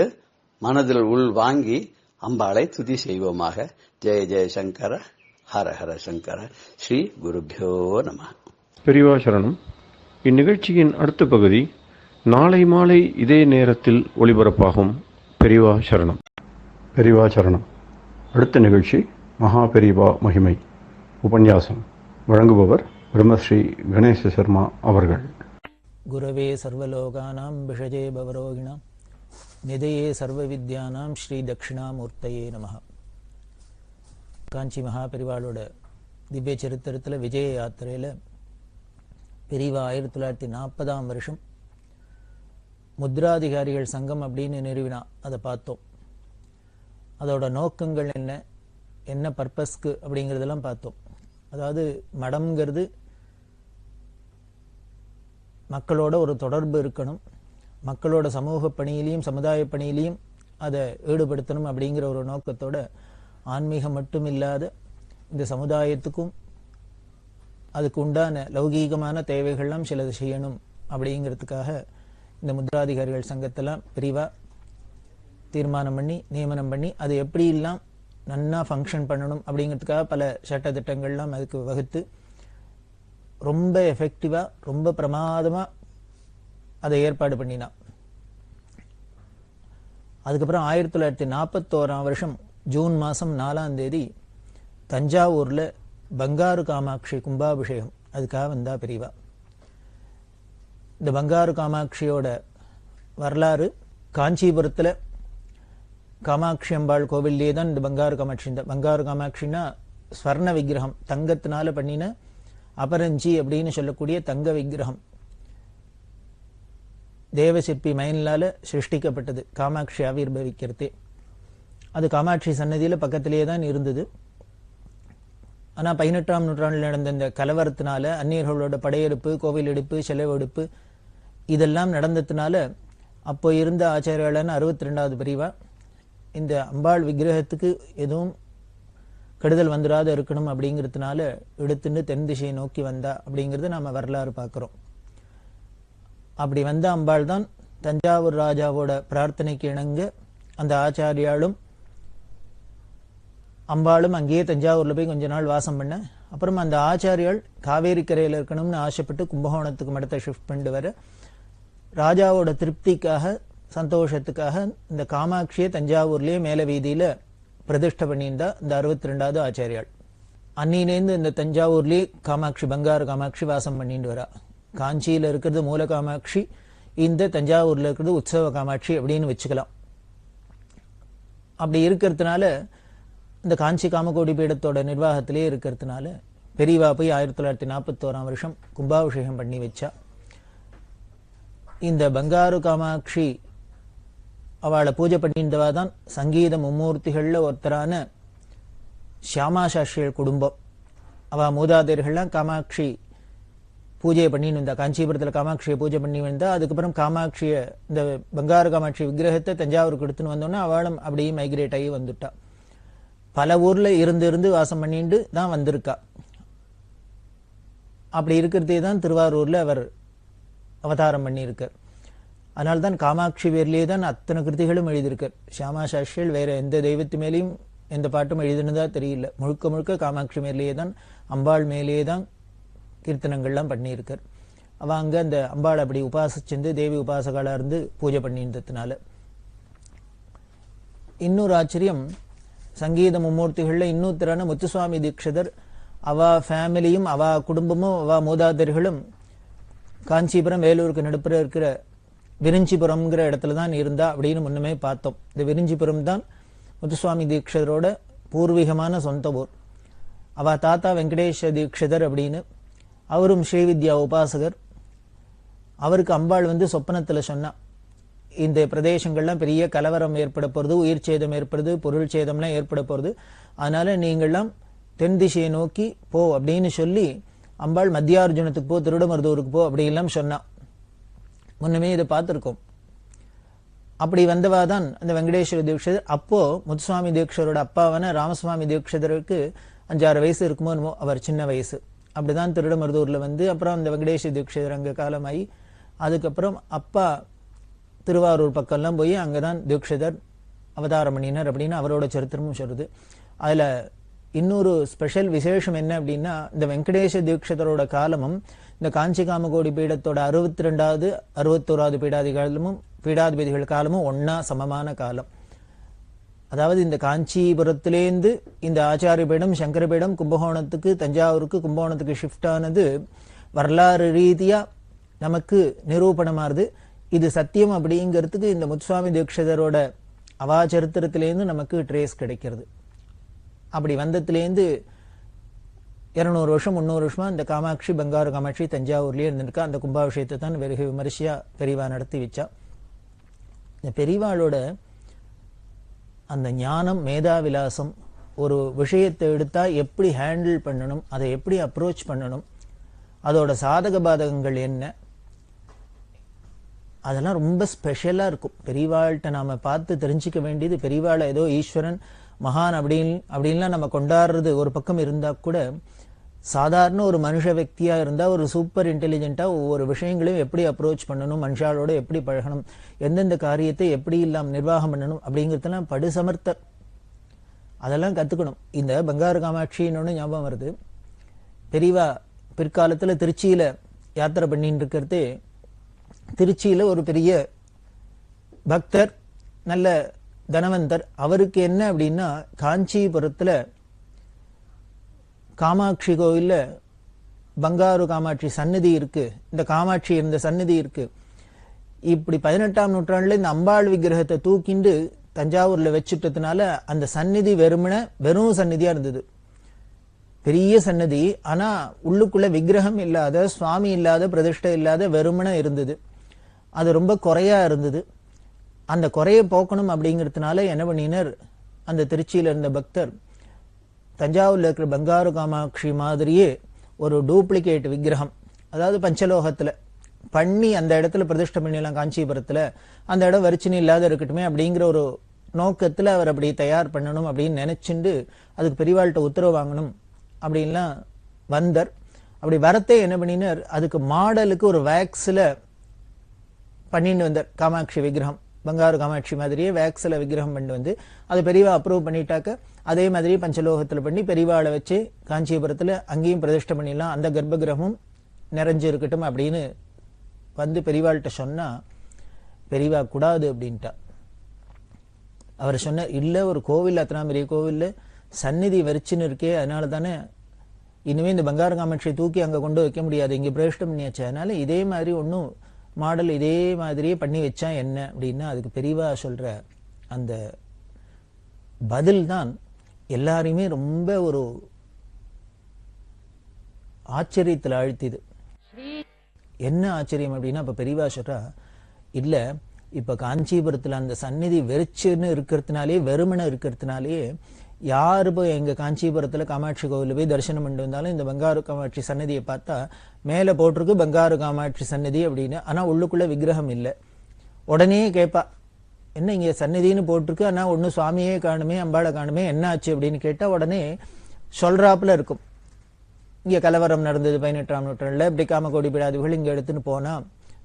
மனதில் உள் வாங்கி அம்பாளை துதி செய்வோமாக. ஜெய ஜெய சங்கர, ஹர ஹர சங்கர, ஸ்ரீ குருபியோ நம. பெரியவா சரணம். இந்நிகழ்ச்சியின் அடுத்த பகுதி நாளை மாலை இதே நேரத்தில் ஒளிபரப்பாகும். பெரியவா சரணம். பெரியவா சரணம். அடுத்த நிகழ்ச்சி மகா பெரியவா மகிமை உபன்யாசம். வழங்குபவர் பிரம்மஸ்ரீ கணேச சர்மா அவர்கள். குரவே சர்வலோகானாம் விஷஜே பவரோகிணாம் நிதையே சர்வ வித்யானாம் ஸ்ரீ தட்சிணாமூர்த்தயே நமஹ. காஞ்சி மகா பெரிவாளோட திவ்ய சரித்திரத்தில் விஜய யாத்திரையில் பெரியவா 1940ஆம் வருஷம் முத்ராதிகாரிகள் சங்கம் அப்படின்னு நிறுவினா. அதை பார்த்தோம். அதோட நோக்கங்கள் என்ன, என்ன பர்பஸ்க்கு அப்படிங்கிறதெல்லாம் பார்த்தோம். அதாவது மடம்ங்கிறது மக்களோட ஒரு தொடர்பு இருக்கணும், மக்களோட சமூக பணியிலையும் சமுதாய பணியிலையும் அதை ஈடுபடுத்தணும் அப்படிங்கிற ஒரு நோக்கத்தோட ஆன்மீகம் மட்டும் இல்லாத இந்த சமுதாயத்துக்கும் அதுக்கு உண்டான லௌகீகமான தேவைகள்லாம் சிலது செய்யணும் அப்படிங்கிறதுக்காக இந்த முத்ராதிகாரிகள் சங்கத்தெல்லாம் பிரிவா தீர்மானம் பண்ணி நியமனம் பண்ணி அது எப்படி எல்லாம் நன்னா ஃபங்க்ஷன் பண்ணணும் அப்படிங்கிறதுக்காக பல சட்ட திட்டங்கள்லாம் அதுக்கு வகுத்து ரொம்ப எஃபெக்டிவா ரொம்ப பிரமாதமா அதை ஏற்பாடு பண்ணினா. அதுக்கப்புறம் 1941ஆம் வருஷம் ஜூன் மாதம் 4ஆம் தேதி தஞ்சாவூர்ல பங்காரு காமாட்சி கும்பாபிஷேகம், அதுக்காக வந்தா பெரியவா. இந்த பங்காரு காமாட்சியோட வரலாறு காஞ்சிபுரத்துல காமாட்சி அம்பாள் கோவில்லே தான் இந்த பங்காரு காமாட்சி. இந்த பங்காரு காமாட்சின்னா ஸ்வர்ண விக்கிரகம், தங்கத்தினால பண்ணின அபரஞ்சி அப்படின்னு சொல்லக்கூடிய தங்க விக்கிரகம். தேவசிற்பி மயன்லால சிருஷ்டிக்கப்பட்டது காமாட்சி ஆவிர்பவிக்கிறதே. அது காமாட்சி சன்னதியில பக்கத்திலேயே தான் இருந்தது. ஆனா 18ஆம் நூற்றாண்டில் நடந்த இந்த கலவரத்தினால அந்நியர்களோட படையெடுப்பு, கோவில் எடுப்பு, செலவெடுப்பு இதெல்லாம் நடந்ததுனால அப்போ இருந்த ஆச்சாரியாளான 62வது பிரிவா இந்த அம்பாள் விக்கிரகத்துக்கு எதுவும் கெடுதல் வந்துடாத இருக்கணும் அப்படிங்கிறதுனால எடுத்துன்னு தென் திசையை நோக்கி வந்தா அப்படிங்கிறது நாம வரலாறு பார்க்கிறோம். அப்படி வந்த அம்பாள் தான் தஞ்சாவூர் ராஜாவோட பிரார்த்தனைக்கு இணங்க அந்த ஆச்சாரியாலும் அம்பாளும் அங்கேயே தஞ்சாவூர்ல போய் கொஞ்ச நாள் வாசம் பண்ண. அப்புறம் அந்த ஆச்சாரியால் காவேரி கரையில் இருக்கணும்னு ஆசைப்பட்டு கும்பகோணத்துக்கு மடத்தை ஷிஃப்ட் பண்ணிட்டு வர ராஜாவோட திருப்திக்காக சந்தோஷத்துக்காக இந்த காமாட்சியை தஞ்சாவூர்லயே மேல வீதியில பிரதிஷ்டை பண்ணியிருந்தா இந்த 62வது ஆச்சாரியால். அன்னிலேருந்து இந்த தஞ்சாவூர்லயே காமாட்சி பங்காரு காமாட்சி வாசம் பண்ணிட்டு வரா. காஞ்சியில இருக்கிறது மூல காமாட்சி, இந்த தஞ்சாவூர்ல இருக்கிறது உற்சவ காமாட்சி அப்படின்னு வச்சுக்கலாம். அப்படி இருக்கிறதுனால இந்த காஞ்சி காமகோடி பீடத்தோட நிர்வாகத்திலே இருக்கிறதுனால பெரியவா போய் 1941ஆம் வருஷம் கும்பாபிஷேகம் பண்ணி வச்சா. இந்த பங்காரு காமாட்சி அவளை பூஜை பண்ணியிருந்தவா தான் சங்கீத மும்மூர்த்திகள்ல ஒருத்தரான ஷியாமா சாஸ்திரிகள் குடும்பம். அவ மூதாதையர்கள்லாம் காமாட்சி பூஜையை பண்ணின்னு வந்தா. காஞ்சிபுரத்துல காமாட்சியை பூஜை பண்ணி வந்தா. அதுக்கப்புறம் காமாட்சிய இந்த பங்காரு காமாட்சி விக்கிரகத்தை தஞ்சாவூருக்கு எடுத்துன்னு வந்தோன்னா அவளும் அப்படியே மைக்ரேட் ஆகி வந்துட்டா. பல ஊர்ல இருந்து வாசம் பண்ணிட்டு தான் வந்திருக்கா. அப்படி இருக்கிறதே தான் திருவாரூர்ல அவர் அவதாரம் பண்ணியிருக்கார். அதனால்தான் காமாட்சி பேர்லேயே தான் அத்தனை கிருதிகளும் எழுதியிருக்கார். ஷியாமா சாஸ்திரிகள் வேற எந்த தெய்வத்து மேலேயும் எந்த பாட்டும் எழுதுனதா தெரியல. முழுக்க முழுக்க காமாட்சி மேலேயே தான், அம்பாள் மேலேயே தான் கீர்த்தனங்கள்லாம் பண்ணியிருக்கார். அவ அங்க அந்த அம்பாள் அப்படி உபாசிச்சிருந்து தேவி உபாசகாலா இருந்து பூஜை பண்ணியிருந்ததுனால. இன்னொரு ஆச்சரியம், சங்கீத மும்மூர்த்திகள்ல இன்னொருத்தரான முத்துசுவாமி தீட்சிதர் அவ ஃபேமிலியும் அவ குடும்பமும் அவ மூதாதையர்களும் காஞ்சிபுரம் வேலூருக்கு நடுப்புற இருக்கிற விரிஞ்சிபுரம்ங்கிற இடத்துல தான் இருந்தா அப்படின்னு முன்னமே பார்த்தோம். இந்த விரிஞ்சிபுரம் தான் முத்துசுவாமி தீட்சிதரோட பூர்வீகமான சொந்த ஊர். அவ தாத்தா வெங்கடேஷ தீட்சிதர் அப்படின்னு, அவரும் ஸ்ரீவித்யா உபாசகர். அவருக்கு அம்பாள் சொப்பனத்துல சொன்னா, இந்த பிரதேசங்கள்லாம் பெரிய கலவரம் ஏற்பட போறது, உயிர் சேதம் ஏற்படுது, பொருள் சேதம்லாம் ஏற்பட போறது, அதனால நீங்கள்லாம் தென் திசையை நோக்கி போ அப்படின்னு சொல்லி அம்பாள் மத்தியார்ஜுனத்துக்கு போ, திருடமருதூருக்கு போ அப்படி எல்லாம் சொன்னா. முன்னமே இதை பார்த்திருக்கோம். அப்படி வந்தவாதான் அந்த வெங்கடேஸ்வர தீட்சிதர். அப்போ முத்துசுவாமி தீட்சிதரோட அப்பாவான ராமசுவாமி தீட்சிதருக்கு 5-6 வயசு இருக்குமோ என்னமோ, அவர் சின்ன வயசு. அப்படிதான் திருடமருதூர்ல அப்புறம் அந்த வெங்கடேஸ்வர தீட்சிதர் அங்க காலமாயி, அதுக்கப்புறம் அப்பா திருவாரூர் பக்கம்லாம் போய் அங்கதான் தீட்சிதர் அவதாரம் பண்ணினார் அப்படின்னு அவரோட சரித்திரமும் சொல்லுது. அதுல இன்னொரு ஸ்பெஷல் விசேஷம் என்ன அப்படின்னா, இந்த வெங்கடேஷ தீட்சிதரோட காலமும் இந்த காஞ்சி காமகோடி பீடத்தோட 62வது 61வது பீடாதிபதிகள் காலமும் ஒன்னா சமமான காலம். அதாவது இந்த காஞ்சிபுரத்திலேருந்து இந்த ஆச்சாரிய பீடம், சங்கர பீடம் கும்பகோணத்துக்கு, தஞ்சாவூருக்கு, கும்பகோணத்துக்கு ஷிஃப்ட் ஆனது வரலாறு ரீதியா நமக்கு நிரூபணமாறுது. இது சத்தியம் அப்படிங்கிறதுக்கு இந்த முத்துசுவாமி தீட்சிதரோட அவாச்சரித்திரத்திலேருந்து நமக்கு ட்ரேஸ் கிடைக்கிறது. அப்படி வந்தத்திலேருந்து 200 வருஷம் 300 வருஷமா இந்த காமாட்சி பங்காரு காமாட்சி தஞ்சாவூர்லயே இருந்திருக்கா. அந்த கும்பாபிஷேகத்தை தான் வெகு விமரிசையா பெரியவா நடத்தி வச்சா. இந்த பெரியவாளோட அந்த ஞானம், மேதாவிலாசம், ஒரு விஷயத்தை எடுத்தா எப்படி ஹேண்டில் பண்ணணும், அதை எப்படி அப்ரோச் பண்ணணும், அதோட சாதக பாதகங்கள் என்ன, அதெல்லாம் ரொம்ப ஸ்பெஷலா இருக்கும். பெரியவாள்கிட்ட நாம பார்த்து தெரிஞ்சுக்க வேண்டியது, பெரியவாளை ஏதோ ஈஸ்வரன் மகான் அப்படின்லாம் நம்ம கொண்டாடுறது ஒரு பக்கம் இருந்தா கூட, சாதாரண ஒரு மனுஷ వ్యక్తిயா இருந்தா ஒரு சூப்பர் இன்டெலிஜென்ட்டா ஒவ்வொரு விஷயங்களையும் எப்படி அப்ரோச் பண்ணணும், மனுஷாலோட எப்படி பழகணும், எந்தெந்த காரியத்தை எப்படி இல்லாம நிர்வாகம் பண்ணணும் அப்படிங்கிறதெல்லாம் படுசமர்த்தர். அதெல்லாம் கத்துக்கணும். இந்த பங்காரு காமாட்சின்னு ஞாபகம் வருது. பெரியவா பிற்காலத்துல திருச்சியில யாத்திரை பண்ணிட்டு இருக்கிறது. திருச்சியில ஒரு பெரிய பக்தர், நல்ல தனவந்தர். அவருக்கு என்ன அப்படின்னா, காஞ்சிபுரத்துல காமாட்சி கோவில்ல பங்காரு காமாட்சி சன்னதி இருக்கு. இந்த காமாட்சி இருந்த சன்னதி இருக்கு. இப்படி 18ஆம் நூற்றாண்டுல இந்த அம்பாள் விக்கிரகத்தை தூக்கிண்டு தஞ்சாவூர்ல வச்சுட்டதுனால அந்த சந்நிதி வெறும் சந்நிதியா இருந்தது. பெரிய சன்னதி, ஆனா உள்ளுக்குள்ள விக்கிரகம் இல்லாத, சுவாமி இல்லாத, பிரதிஷ்டை இல்லாத வெறுமனை இருந்தது. அது ரொம்ப குறையா இருந்தது. அந்த குறைய போக்கணும் அப்படிங்கிறதுனால என்ன பண்ணினர், அந்த திருச்சியில இருந்த பக்தர் தஞ்சாவூர்ல இருக்கிற பங்காரு காமாட்சி மாதிரியே ஒரு டூப்ளிகேட் விக்கிரகம், அதாவது பஞ்சலோகத்துல பண்ணி அந்த இடத்துல பிரதிஷ்டை பண்ணிடலாம் காஞ்சிபுரத்துல, அந்த இடம் வரிச்சினி இல்லாத இருக்கட்டுமே அப்படிங்கிற ஒரு நோக்கத்துல அவர் அப்படி தயார் பண்ணணும் அப்படின்னு நினைச்சுண்டு அதுக்கு பெரியவாள்கிட்ட உத்தரவு வாங்கணும் அப்படின்லாம் வந்தார். அப்படி வரத்தே என்ன பண்ணினார், அதுக்கு மாடலுக்கு ஒரு வேக்ஸ்ல பண்ணிட்டு வந்தார். காமாட்சி விக்கிரகம் பங்காரு காமாட்சி மாதிரியே வேக்ஸ்ல விக்கிரகம் பண்ணிட்டு வந்து அது பெரியவா அப்ரூவ் பண்ணிட்டாக்க அதே மாதிரி பஞ்சலோகத்துல பண்ணி பெரியவாளை வச்சு காஞ்சிபுரத்துல அங்கேயும் பிரதிஷ்டை பண்ணிடலாம், அந்த கர்ப்ப கிரகமும் நிறைஞ்சு இருக்கட்டும் அப்படின்னு வந்து பெரியவாள்கிட்ட சொன்னா, பெரியவா கூடாது அப்படின்ட்டா. அவர் சொன்னார், இல்ல ஒரு கோவில், அத்தனா பெரிய கோவில் சந்நிதி வரிச்சுன்னு இருக்கே, அதனால தானே இனிமே இந்த பங்காரு காமாட்சியை தூக்கி அங்க கொண்டு வைக்க முடியாது, இங்க பிரதிஷ்டை பண்ணியாச்சு, அதனால இதே மாதிரி ஒன்னும் மாடல் இதே மாதிரியே பண்ணி வச்சா என்ன அப்படின்னா, அதுக்கு பெரியவா சொல்ற அந்த பதில் தான் எல்லாரையுமே ரொம்ப ஒரு ஆச்சரியத்தில் ஆழ்த்திது. என்ன ஆச்சரியம் அப்படின்னா, இப்ப பெரியவா சொல்றா, இல்ல இப்ப காஞ்சிபுரத்துல அந்த சந்நிதி வெறிச்சுன்னு இருக்கிறதுனாலே, வெறுமனை இருக்கிறதுனாலே, யாரு போய் எங்க காஞ்சிபுரத்துல காமாட்சி கோவில போய் தரிசனம் பண்ணிட்டு வந்தாலும் இந்த பங்காரு காமாட்சி சன்னதியை பார்த்தா மேல போட்டிருக்கு பங்காரு காமாட்சி சன்னதி அப்படின்னு, ஆனா உள்ளுக்குள்ள விக்கிரகம் இல்லை. உடனே கேட்பா, என்ன இங்க சன்னதின்னு போட்டிருக்கு, ஆனா ஒன்னும் சுவாமியே காணுமே, அம்பாளை காணுமே, என்ன ஆச்சு அப்படின்னு கேட்டா உடனே சொல்றாப்புல இருக்கும், இங்க கலவரம் நடந்தது 18ஆம் நூற்றாண்டுல, இப்படி காமகோடி பிடாதிகள் இங்க எடுத்துன்னு போனா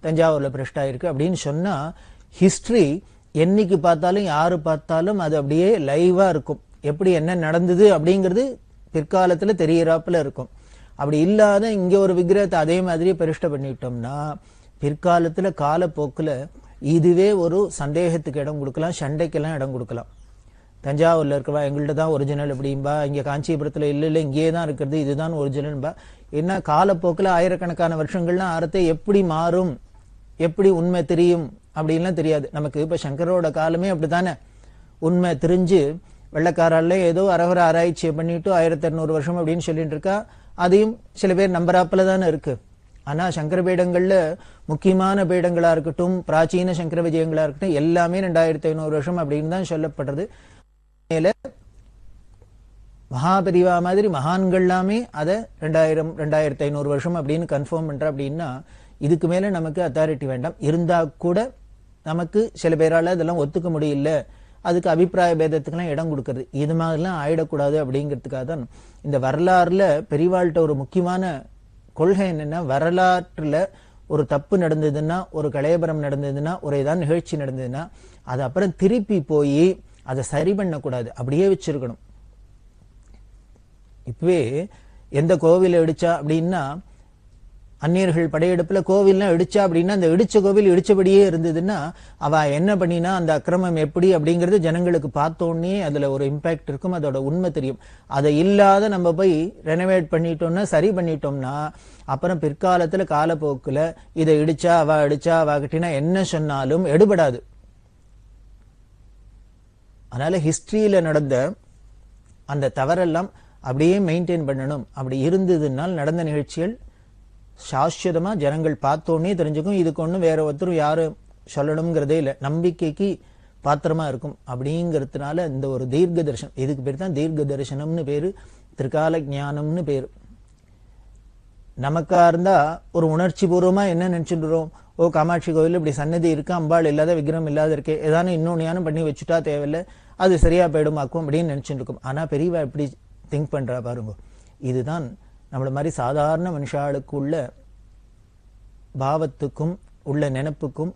தஞ்சாவூர்ல பிரஷ்டா இருக்கு அப்படின்னு சொன்னா, ஹிஸ்டரி என்னைக்கு பார்த்தாலும் யாரு பார்த்தாலும் அது அப்படியே லைவா இருக்கும். எப்படி என்ன நடந்தது அப்படிங்கிறது பிற்காலத்துல தெரியறாப்புல இருக்கும். அப்படி இல்லாத இங்க ஒரு விக்கிரகத்தை அதே மாதிரியே பிரதிஷ்டை பண்ணிட்டோம்னா பிற்காலத்துல காலப்போக்குல இதுவே ஒரு சந்தேகத்துக்கு இடம் கொடுக்கலாம், சண்டைக்கெல்லாம் இடம் கொடுக்கலாம். தஞ்சாவூர்ல இருக்கவா எங்கள்கிட்ட தான் ஒரிஜினல் அப்படின்பா, இங்க காஞ்சிபுரத்துல இல்ல இங்கேயே தான் இருக்கிறது, இதுதான் ஒரிஜினல்பா. என்ன காலப்போக்குல ஆயிரக்கணக்கான வருஷங்கள்லாம் ஆரத்தை எப்படி மாறும், எப்படி உண்மை தெரியும் அப்படின்லாம் தெரியாது நமக்கு. இப்ப சங்கரோட காலமே அப்படித்தானே, உண்மை தெரிஞ்சு வெள்ளக்காரால ஏதோ அரவர ஆராய்ச்சியை பண்ணிட்டு 1200 வருஷம் அப்படின்னு சொல்லிட்டு இருக்கா. அதையும் சில பேர் நம்பராப்புல தானே இருக்கு. ஆனா சங்கர பீடங்கள்ல முக்கியமான பீடங்களா இருக்கட்டும், பிராச்சீன சங்கர விஜயங்களா இருக்கட்டும், எல்லாமே 2500 வருஷம் அப்படின்னு தான் சொல்லப்படுறது. மேல மகாபெரிவா மாதிரி மகான்கள் எல்லாமே அதை 2500 வருஷம் அப்படின்னு கன்ஃபார்ம் பண்ற அப்படின்னா, இதுக்கு மேல நமக்கு அத்தாரிட்டி வேண்டாம். இருந்தா கூட நமக்கு சில பேரால இதெல்லாம் ஒத்துக்க முடியல, அதுக்கு அபிப்பிராய பேதத்துக்கெல்லாம் இடம் கொடுக்கறது, இது மாதிரிலாம் ஆயிடக்கூடாது அப்படிங்கிறதுக்காக தான் இந்த வரலாறுல பெரியவாள்கிட்ட ஒரு முக்கியமான கொள்கை என்னன்னா, வரலாற்றுல ஒரு தப்பு நடந்ததுன்னா, ஒரு கலையபரம் நடந்ததுன்னா, ஒரு ஏதாவது நிகழ்ச்சி நடந்ததுன்னா அது அப்புறம் திருப்பி போய் அதை சரி பண்ணக்கூடாது, அப்படியே வச்சிருக்கணும். இப்பவே எந்த கோவில் இடிச்சா அப்படின்னா, அந்நியர்கள் படையெடுப்புல கோவில்லாம் இடிச்சா அப்படின்னா, அந்த இடிச்ச கோவில் இடிச்சபடியே இருந்ததுன்னா அவ என்ன பண்ணினா அந்த அக்கிரமம் எப்படி அப்படிங்கறது ஜனங்களுக்கு பார்த்தோன்னே அதுல ஒரு இம்பாக்ட் இருக்கும், அதோட உண்மை தெரியும். அதை இல்லாத நம்ம போய் ரெனோவேட் பண்ணிட்டோம்னா, சரி பண்ணிட்டோம்னா, அப்புறம் பிற்காலத்துல காலப்போக்குல இதை இடிச்சா அவ கிட்டினா என்ன சொன்னாலும் எடுபடாது. அதனால ஹிஸ்டரியில நடந்த அந்த தவறெல்லாம் அப்படியே மெயின்டைன் பண்ணணும். அப்படி இருந்ததுனால் நடந்த நிகழ்ச்சிகள் சாஸ்வதமா ஜனங்கள் பார்த்தோன்னே தெரிஞ்சுக்கும். இதுக்கு ஒன்றும் வேற ஒருத்தரும் யாரும் சொல்லணுங்கிறதே இல்லை, நம்பிக்கைக்கு பாத்திரமா இருக்கும். அப்படிங்கிறதுனால இந்த ஒரு தீர்க்க தரிசனம், இதுக்கு பேர் தான் தீர்க்க தரிசனம்னு பேரு, திரிகால ஞானம்னு பேரு. நமக்கா இருந்தா ஒரு உணர்ச்சி பூர்வமா என்ன நினைச்சுடுறோம், ஓ காமாட்சி கோவில் இப்படி சன்னதி இருக்கு, அம்பாள் இல்லாத விக்கிரம் இல்லாத இருக்கே, ஏதானு இன்னொன்னு பண்ணி வச்சுட்டா தேவையில்லை, அது சரியா போயிடுமாக்கும் அப்படின்னு நினைச்சுட்டு இருக்கும். ஆனா பெரியவா எப்படி திங்க் பண்றா பாருங்க. இதுதான் நம்மள மாதிரி சாதாரண மனுஷாளுக்கு உள்ள பாவத்துக்கும் உள்ள நினைப்புக்கும்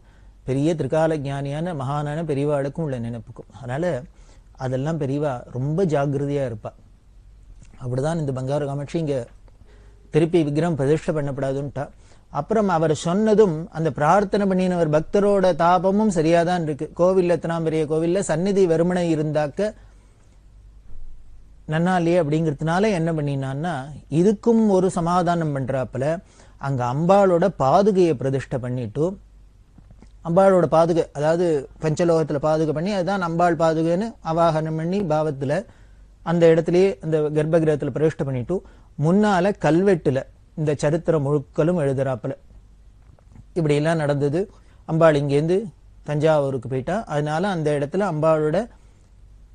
பெரிய திரிகால ஞானியான மகானான பெரியவாளுக்கும் உள்ள நினைப்புக்கும். அதனால அதெல்லாம் பெரியவா ரொம்ப ஜாக்கிரதையா இருப்பா. அப்படிதான் இந்த பங்காரு காமாட்சி இங்க திருப்பி விக்கிரம் பிரதிஷ்டை பண்ணப்படாதுன்ட்டா. அப்புறம் அவர் சொன்னதும் அந்த பிரார்த்தனை பண்ணினவர் பக்தரோட தாபமும் சரியாதான் இருக்கு. கோவில் எத்தனாம் பெரிய கோவில்ல சந்நிதி வெறுமனை இருந்தாக்க நன்னாலே அப்படிங்கிறதுனால என்ன பண்ணினான்னா இதுக்கும் ஒரு சமாதானம் பண்றாப்புல அங்க அம்பாளோட பாதுகையை பிரதிஷ்டை பண்ணிட்டு, அம்பாளோட பாதுகை அதாவது பஞ்சலோகத்துல பாதுகை பண்ணி அதுதான் அம்பாள் பாதுகைன்னு அவாகனம் பண்ணி பாவத்துல அந்த இடத்துலயே அந்த கர்ப்பகிரகத்துல பிரதிஷ்டை பண்ணிட்டு முன்னால கல்வெட்டுல இந்த சரித்திரம் முழுக்களும் எழுதுறாப்புல. இப்படி எல்லாம் நடந்தது. அம்பாள் இங்கேருந்து தஞ்சாவூருக்கு போயிட்டா, அதனால அந்த இடத்துல அம்பாளோட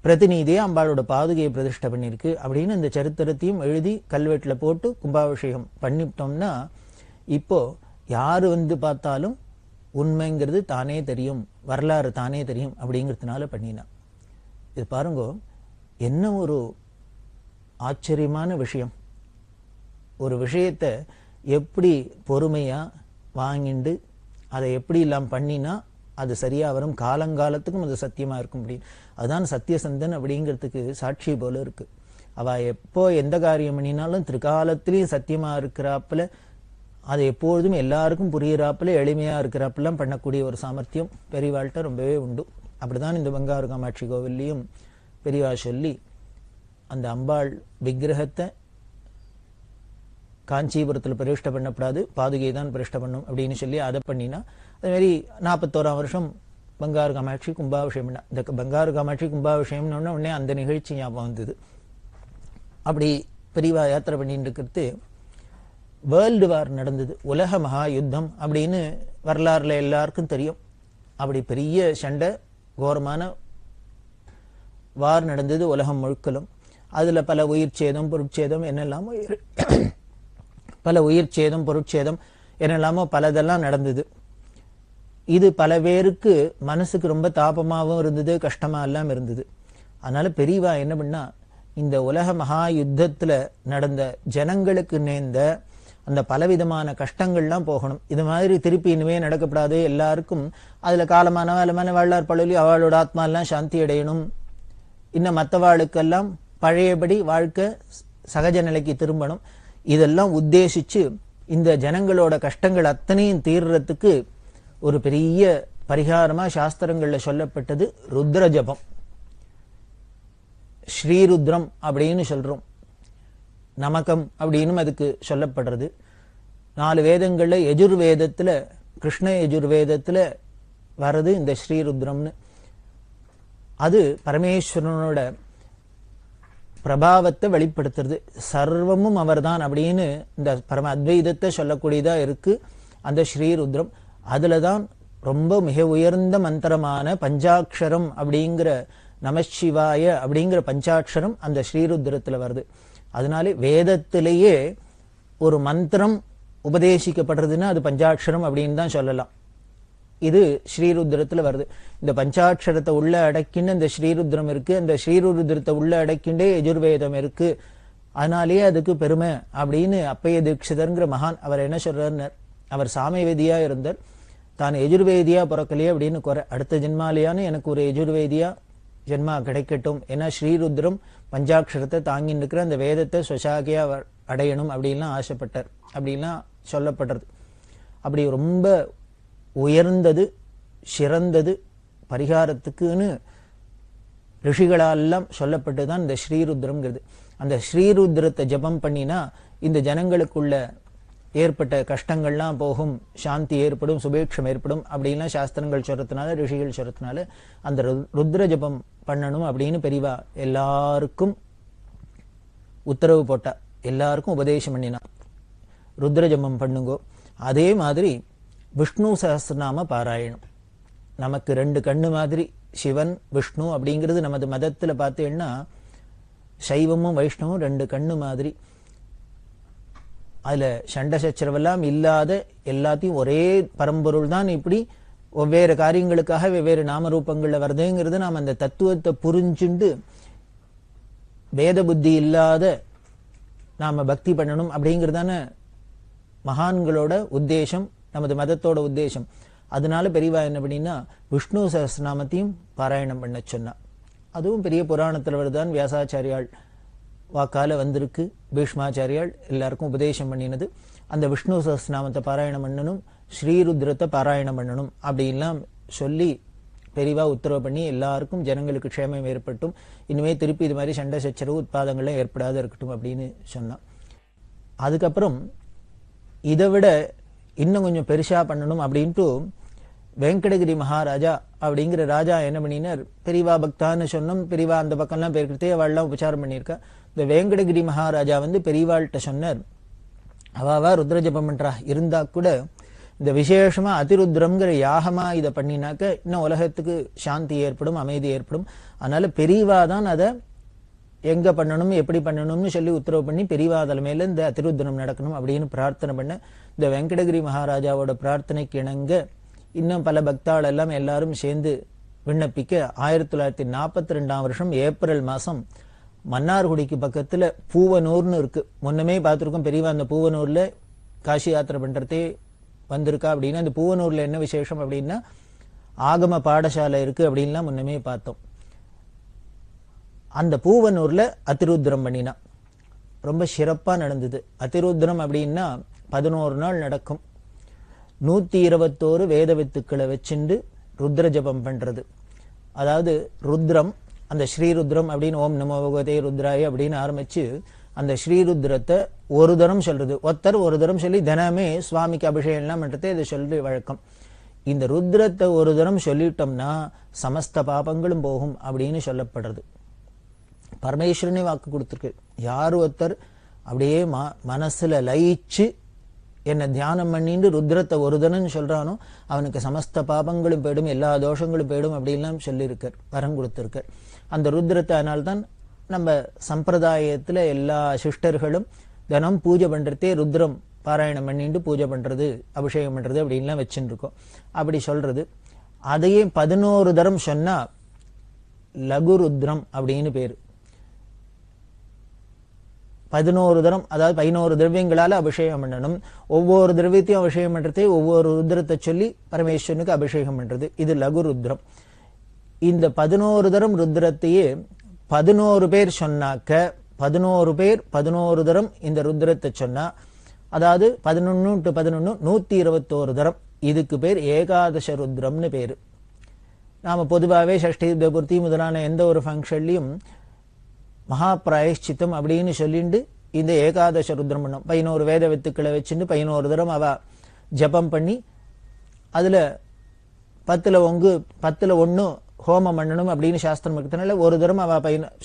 பிரதிநிதியை அம்பாளோட பாதுகையை பிரதிஷ்டை பண்ணிருக்கு அப்படின்னு இந்த சரித்திரத்தையும் எழுதி கல்வெட்டுல போட்டு கும்பாபிஷேகம் பண்ணிட்டோம்னா இப்போ யாரு பார்த்தாலும் உண்மைங்கிறது தானே தெரியும், வரலாறு தானே தெரியும் அப்படிங்கிறதுனால பண்ணினா. இது பாருங்க என்ன ஒரு ஆச்சரியமான விஷயம். ஒரு விஷயத்தை எப்படி பொறுமையா வாங்கிண்டு அதை எப்படி எல்லாம் பண்ணினா அது சரியா வரும், காலங்காலத்துக்கும் அது சத்தியமா இருக்கும் அப்படின்னு. அதுதான் சத்தியசந்தன் அப்படிங்கிறதுக்கு சாட்சி போல இருக்கு. அவ எப்போ எந்த காரியம் பண்ணினாலும் திரிகாலத்திலையும் சத்தியமா இருக்கிறாப்புல, அது எப்பொழுதும் எல்லாருக்கும் புரியிறாப்புல எளிமையா இருக்கிறாப்புலாம் பண்ணக்கூடிய ஒரு சாமர்த்தியம் பெரியவாள்கிட்ட ரொம்பவே உண்டு. அப்படிதான் இந்த பங்காரு காமாட்சி கோவில்லையும் பெரியவா சொல்லி அந்த அம்பாள் விக்கிரகத்தை காஞ்சிபுரத்தில் பிரதிஷ்டை பண்ணப்படாது, பாதுகையை தான் பிரதிஷ்டை பண்ணும் அப்படின்னு சொல்லி அதை பண்ணினா, அதே மாதிரி 41ஆம் வருஷம் பங்காரு காமாட்சி கும்பாபிஷேகம் பண்ணா. இந்த பங்காரு காமாட்சி கும்பாபிஷேகம்னு உடனே அந்த நிகழ்ச்சி ஞாபகம் வந்தது. அப்படி பெரியவா யாத்திரை பண்ணிட்டு இருக்கிறது வேர்ல்டு வார் நடந்தது, உலக மகா யுத்தம் அப்படின்னு வரலாறுல எல்லாருக்கும் தெரியும். அப்படி பெரிய சண்டை கோரமான வார் நடந்தது உலகம் முழுக்கலும். அதுல பல உயிர் சேதம் பொருட்சேதம் என்னெல்லாமோ பல உயிர் சேதம் பொருட்சேதம் என்னெல்லாமோ பலதெல்லாம் நடந்தது. இது பல பேருக்கு மனசுக்கு ரொம்ப தாபமாகவும் இருந்தது, கஷ்டமா எல்லாம் இருந்தது. அதனால பெரியவா என்ன பண்ணா, இந்த உலக மகா யுத்தத்துல நடந்த ஜனங்களுக்கு நேர்ந்த அந்த பலவிதமான கஷ்டங்கள்லாம் போகணும், இது மாதிரி திருப்பி இனிமே நடக்கப்படாது, எல்லாருக்கும் அதுல காலமான வரலாறு பழகி அவளோட ஆத்மா எல்லாம் சாந்தி அடையணும், இன்னும் மற்றவாளுக்கெல்லாம் பழையபடி வாழ்க்கை சகஜ நிலைக்கு திரும்பணும், இதெல்லாம் உத்தேசிச்சு இந்த ஜனங்களோட கஷ்டங்கள் அத்தனையும் தீர்றதுக்கு ஒரு பெரிய பரிகாரமா சாஸ்திரங்கள்ல சொல்லப்பட்டது ருத்ர ஜபம். ஸ்ரீருத்ரம் அப்படின்னு சொல்றோம், நமகம் அப்படின்னு அதுக்கு சொல்லப்படுறது. 4 வேதங்கள்ல யஜுர்வேதத்துல கிருஷ்ண யஜுர்வேதத்துல வர்றது இந்த ஸ்ரீருத்ரம்னு. அது பரமேஸ்வரனோட பிரபாவத்தை வெளிப்படுத்துறது, சர்வமும் அவர்தான் அப்படின்னு இந்த பரம அத்வைதத்தை சொல்லக்கூடியதா இருக்கு அந்த ஸ்ரீருத்ரம். அதுலதான் ரொம்ப மிக உயர்ந்த மந்திரமான பஞ்சாட்சரம் அப்படிங்கிற நமசிவாய அப்படிங்கிற பஞ்சாட்சரம் அந்த ஸ்ரீருத்ரத்துல வருது. அதனாலே வேதத்திலேயே ஒரு மந்திரம் உபதேசிக்கப்படுறதுன்னா அது பஞ்சாட்சரம் அப்படின்னு தான் சொல்லலாம். இது ஸ்ரீருத்ரத்துல வருது. இந்த பஞ்சாட்சரத்தை உள்ள அடக்கின்னு இந்த ஸ்ரீருத்ரம் இருக்கு, அந்த ஸ்ரீருத்ரத்தை உள்ள அடக்கின்றே யஜுர்வேதம் இருக்கு. அதனாலேயே அதுக்கு பெருமை அப்படின்னு அப்பைய தீட்சிதர்ங்கிற மகான் அவர் என்ன சொல்றார், அவர் சாமவேதியா இருந்தார், தான் எஜுர்வேதியா பிறக்கலையே அப்படின்னு குறை, அடுத்த ஜென்மாலையானு எனக்கு ஒரு எஜுர்வேதியா ஜென்மா கிடைக்கட்டும், ஏன்னா ஸ்ரீருத்ரம் பஞ்சாட்சரத்தை தாங்கின்னு இருக்கிற அந்த வேதத்தை சொசாகியா அடையணும் அப்படின்லாம் ஆசைப்பட்டார், அப்படின்லாம் சொல்லப்படுறது. அப்படி ரொம்ப உயர்ந்தது சிறந்தது பரிகாரத்துக்குன்னு ரிஷிகளெல்லாம் சொல்லப்பட்டுதான் இந்த ஸ்ரீருத்ரம்ங்கிறது. அந்த ஸ்ரீருத்ரத்தை ஜபம் பண்ணினா இந்த ஜனங்களுக்குள்ள ஏற்பட்ட கஷ்டங்கள்லாம் போகும், சாந்தி ஏற்படும், சுபேட்சம் ஏற்படும் அப்படின்லாம் சாஸ்திரங்கள் சொல்றதுனால ரிஷிகள் சொல்றதுனால அந்த ருத்ர ஜபம் பண்ணணும் அப்படின்னு பெரியவா எல்லாருக்கும் உத்தரவு போட்டா, எல்லாருக்கும் உபதேசம் பண்ணினா ருத்ரஜபம் பண்ணுங்கோ. அதே மாதிரி விஷ்ணு சஹஸ்ரநாம பாராயணம். நமக்கு ரெண்டு கண்ணு மாதிரி சிவன் விஷ்ணு அப்படிங்கிறது நமது மதத்துல பார்த்தீங்கன்னா சைவமும் வைஷ்ணவும் ரெண்டு கண்ணு மாதிரி. அதுல சண்டை சச்சரவெல்லாம் இல்லாத எல்லாத்தையும் ஒரே பரம்பொருள் தான் இப்படி வெவ்வேறு காரியங்களுக்காக வெவ்வேறு நாமரூபங்கள்ல வருதுங்கிறது நாம் அந்த தத்துவத்தை புரிஞ்சுண்டு வேத புத்தி இல்லாத நாம பக்தி பண்ணணும் அப்படிங்கிறதான மகான்களோட உத்தேசம், நமது மதத்தோட உத்தேசம். அதனால பெரியவா என்ன பண்ணினா விஷ்ணு சஹஸ்ரநாமத்தையும் பாராயணம் பண்ண சொன்னா. அதுவும் பெரிய புராணத்தில் வருதான், வியாசாச்சாரியால் வாக்கால வந்திருக்கு. பீஷ்மாச்சாரியால் எல்லாருக்கும் உபதேசம் பண்ணினது. அந்த விஷ்ணு சஹஸ்ரநாமத்தை பாராயணம் பண்ணணும், ஸ்ரீருத்ரத்தை பாராயணம் பண்ணணும் அப்படின்லாம் சொல்லி பெரிவா உத்தரவு பண்ணி எல்லாருக்கும் ஜனங்களுக்கு க்ஷேமம் ஏற்பட்டும், இனிமே திருப்பி இது மாதிரி சண்டை சச்சரவு உட்பாதங்கள்லாம் ஏற்படாத இருக்கட்டும் அப்படின்னு சொன்னான். அதுக்கப்புறம் இதை விட இன்னும் கொஞ்சம் பெருசா பண்ணணும் அப்படின்ட்டு வெங்கடகிரி மகாராஜா அப்படிங்கிற ராஜா என்ன பண்ணினார், பெரிவா பக்தான்னு சொன்னோம். பெரிவா அந்த பக்கம்லாம் போயிருக்கிறதே அவள்லாம் உபச்சாரம் பண்ணியிருக்கா. இந்த வெங்கடகிரி மகாராஜா பெரியவாள்கிட்ட சொன்னார், அவாவா ருத்ரஜபம் பண்றா இருந்தா கூட இந்த விசேஷமா அதிருத்ரம்ங்கிற யாகமா இதை பண்ணினாக்க இன்னும் உலகத்துக்கு சாந்தி ஏற்படும், அமைதி ஏற்படும். அதனால பெரியவா தான் அதை எங்க பண்ணணும் எப்படி பண்ணணும்னு சொல்லி உத்தரவு பண்ணி பெரியவா தலைமையில இந்த அதிருத்ரம் நடக்கணும் அப்படின்னு பிரார்த்தனை பண்ண, இந்த வெங்கடகிரி மகாராஜாவோட பிரார்த்தனைக்கு இணங்க இன்னும் பல பக்தாள் எல்லாம் எல்லாரும் சேர்ந்து விண்ணப்பிக்க 1942 ஏப்ரல் மாசம் மன்னார்குடிக்கு பக்கத்துல பூவனூர்னு இருக்கு. முன்னமே பார்த்திருக்கோம் பெரியவா அந்த பூவனூர்ல காசி யாத்திரை பண்றதே வந்திருக்கா அப்படின்னா, அந்த பூவனூர்ல என்ன விசேஷம் அப்படின்னா ஆகம பாடசாலை இருக்கு அப்படின்லாம் முன்னமே பார்த்தோம். அந்த பூவனூர்ல அதிருத்ரம் பண்ணினா ரொம்ப சிறப்பா நடந்தது. அதிருத்ரம் அப்படின்னா 11 நாள் நடக்கும். 121 வேத வித்துக்களை வச்சுண்டு ருத்ர ஜபம் பண்றது. அதாவது ருத்ரம், அந்த ஸ்ரீருத்ரம் அப்படின்னு ஓம் நமோ பகவதே ருத்ராய அப்படின்னு ஆரம்பிச்சு அந்த ஸ்ரீருத்ரத்தை ஒரு தரம் சொல்றது. ஒருத்தர் ஒரு தரம் சொல்லி தினமே சுவாமிக்கு அபிஷேகம் எல்லாம் பண்றதே இதை சொல்லி வழக்கம். இந்த ருத்ரத்தை ஒரு தரம் சொல்லிட்டோம்னா சமஸ்த பாபங்களும் போகும் அப்படின்னு சொல்லப்படுறது. பரமேஸ்வரனே வாக்கு கொடுத்திருக்கு. யார் ஒருத்தர் அப்படியே மனசுல லயிச்சு என்ன தியானம் பண்ணிட்டு ருத்ரத்தை ஒரு தரம் சொல்றானோ அவனுக்கு சமஸ்த பாபங்களும் போயிடும், எல்லா தோஷங்களும் போயிடும் அப்படின்லாம் சொல்லியிருக்கார், வரம் கொடுத்திருக்கார். அந்த ருத்ரத்தை அதனால்தான் நம்ம சம்பிரதாயத்துல எல்லா சிஸ்டர்களும் தினம் பூஜை பண்றதே ருத்ரம் பாராயணம் பண்ணிட்டு பூஜை பண்றது, அபிஷேகம் பண்றது அப்படின்லாம் வச்சுட்டு இருக்கோம். அப்படி சொல்றது. அதையே 11 தரம் சொன்னா லகு ருத்ரம் அப்படின்னு பேரு. 11 தரம், அதாவது 11 திரவியங்களால அபிஷேகம் பண்ணணும். ஒவ்வொரு திரவியத்தையும் அபிஷேகம் பண்றதே ஒவ்வொரு ருத்ரத்தை சொல்லி பரமேஸ்வரனுக்கு அபிஷேகம் பண்றது. இது லகு ருத்ரம். இந்த 11 தரம் ருத்ரத்தையே 11 பேர் சொன்னாக்க 11 பேர் 11 தரம் இந்த ருத்ரத்தை சொன்னா, அதாவது 11 × 11 121 தரம். இதுக்கு பேர் ஏகாதச ருத்ரம்னு பேரு. நாம பொதுவாகவே சஷ்டி பூர்த்தி முதலான எந்த ஒரு ஃபங்க்ஷன்லையும் மகா பிராயஷ்சித்தம் அப்படின்னு சொல்லிட்டு இந்த ஏகாதச ருத்ரம் பண்ணும். 11 வேத வித்துக்களை வச்சுட்டு 11 தரம் அவ ஜபம் பண்ணி அதுல 10ல் 1 ஹோமம் பண்ணணும் அப்படின்னு சாஸ்திரம் இருக்கிறதுனால ஒரு தரம் அவ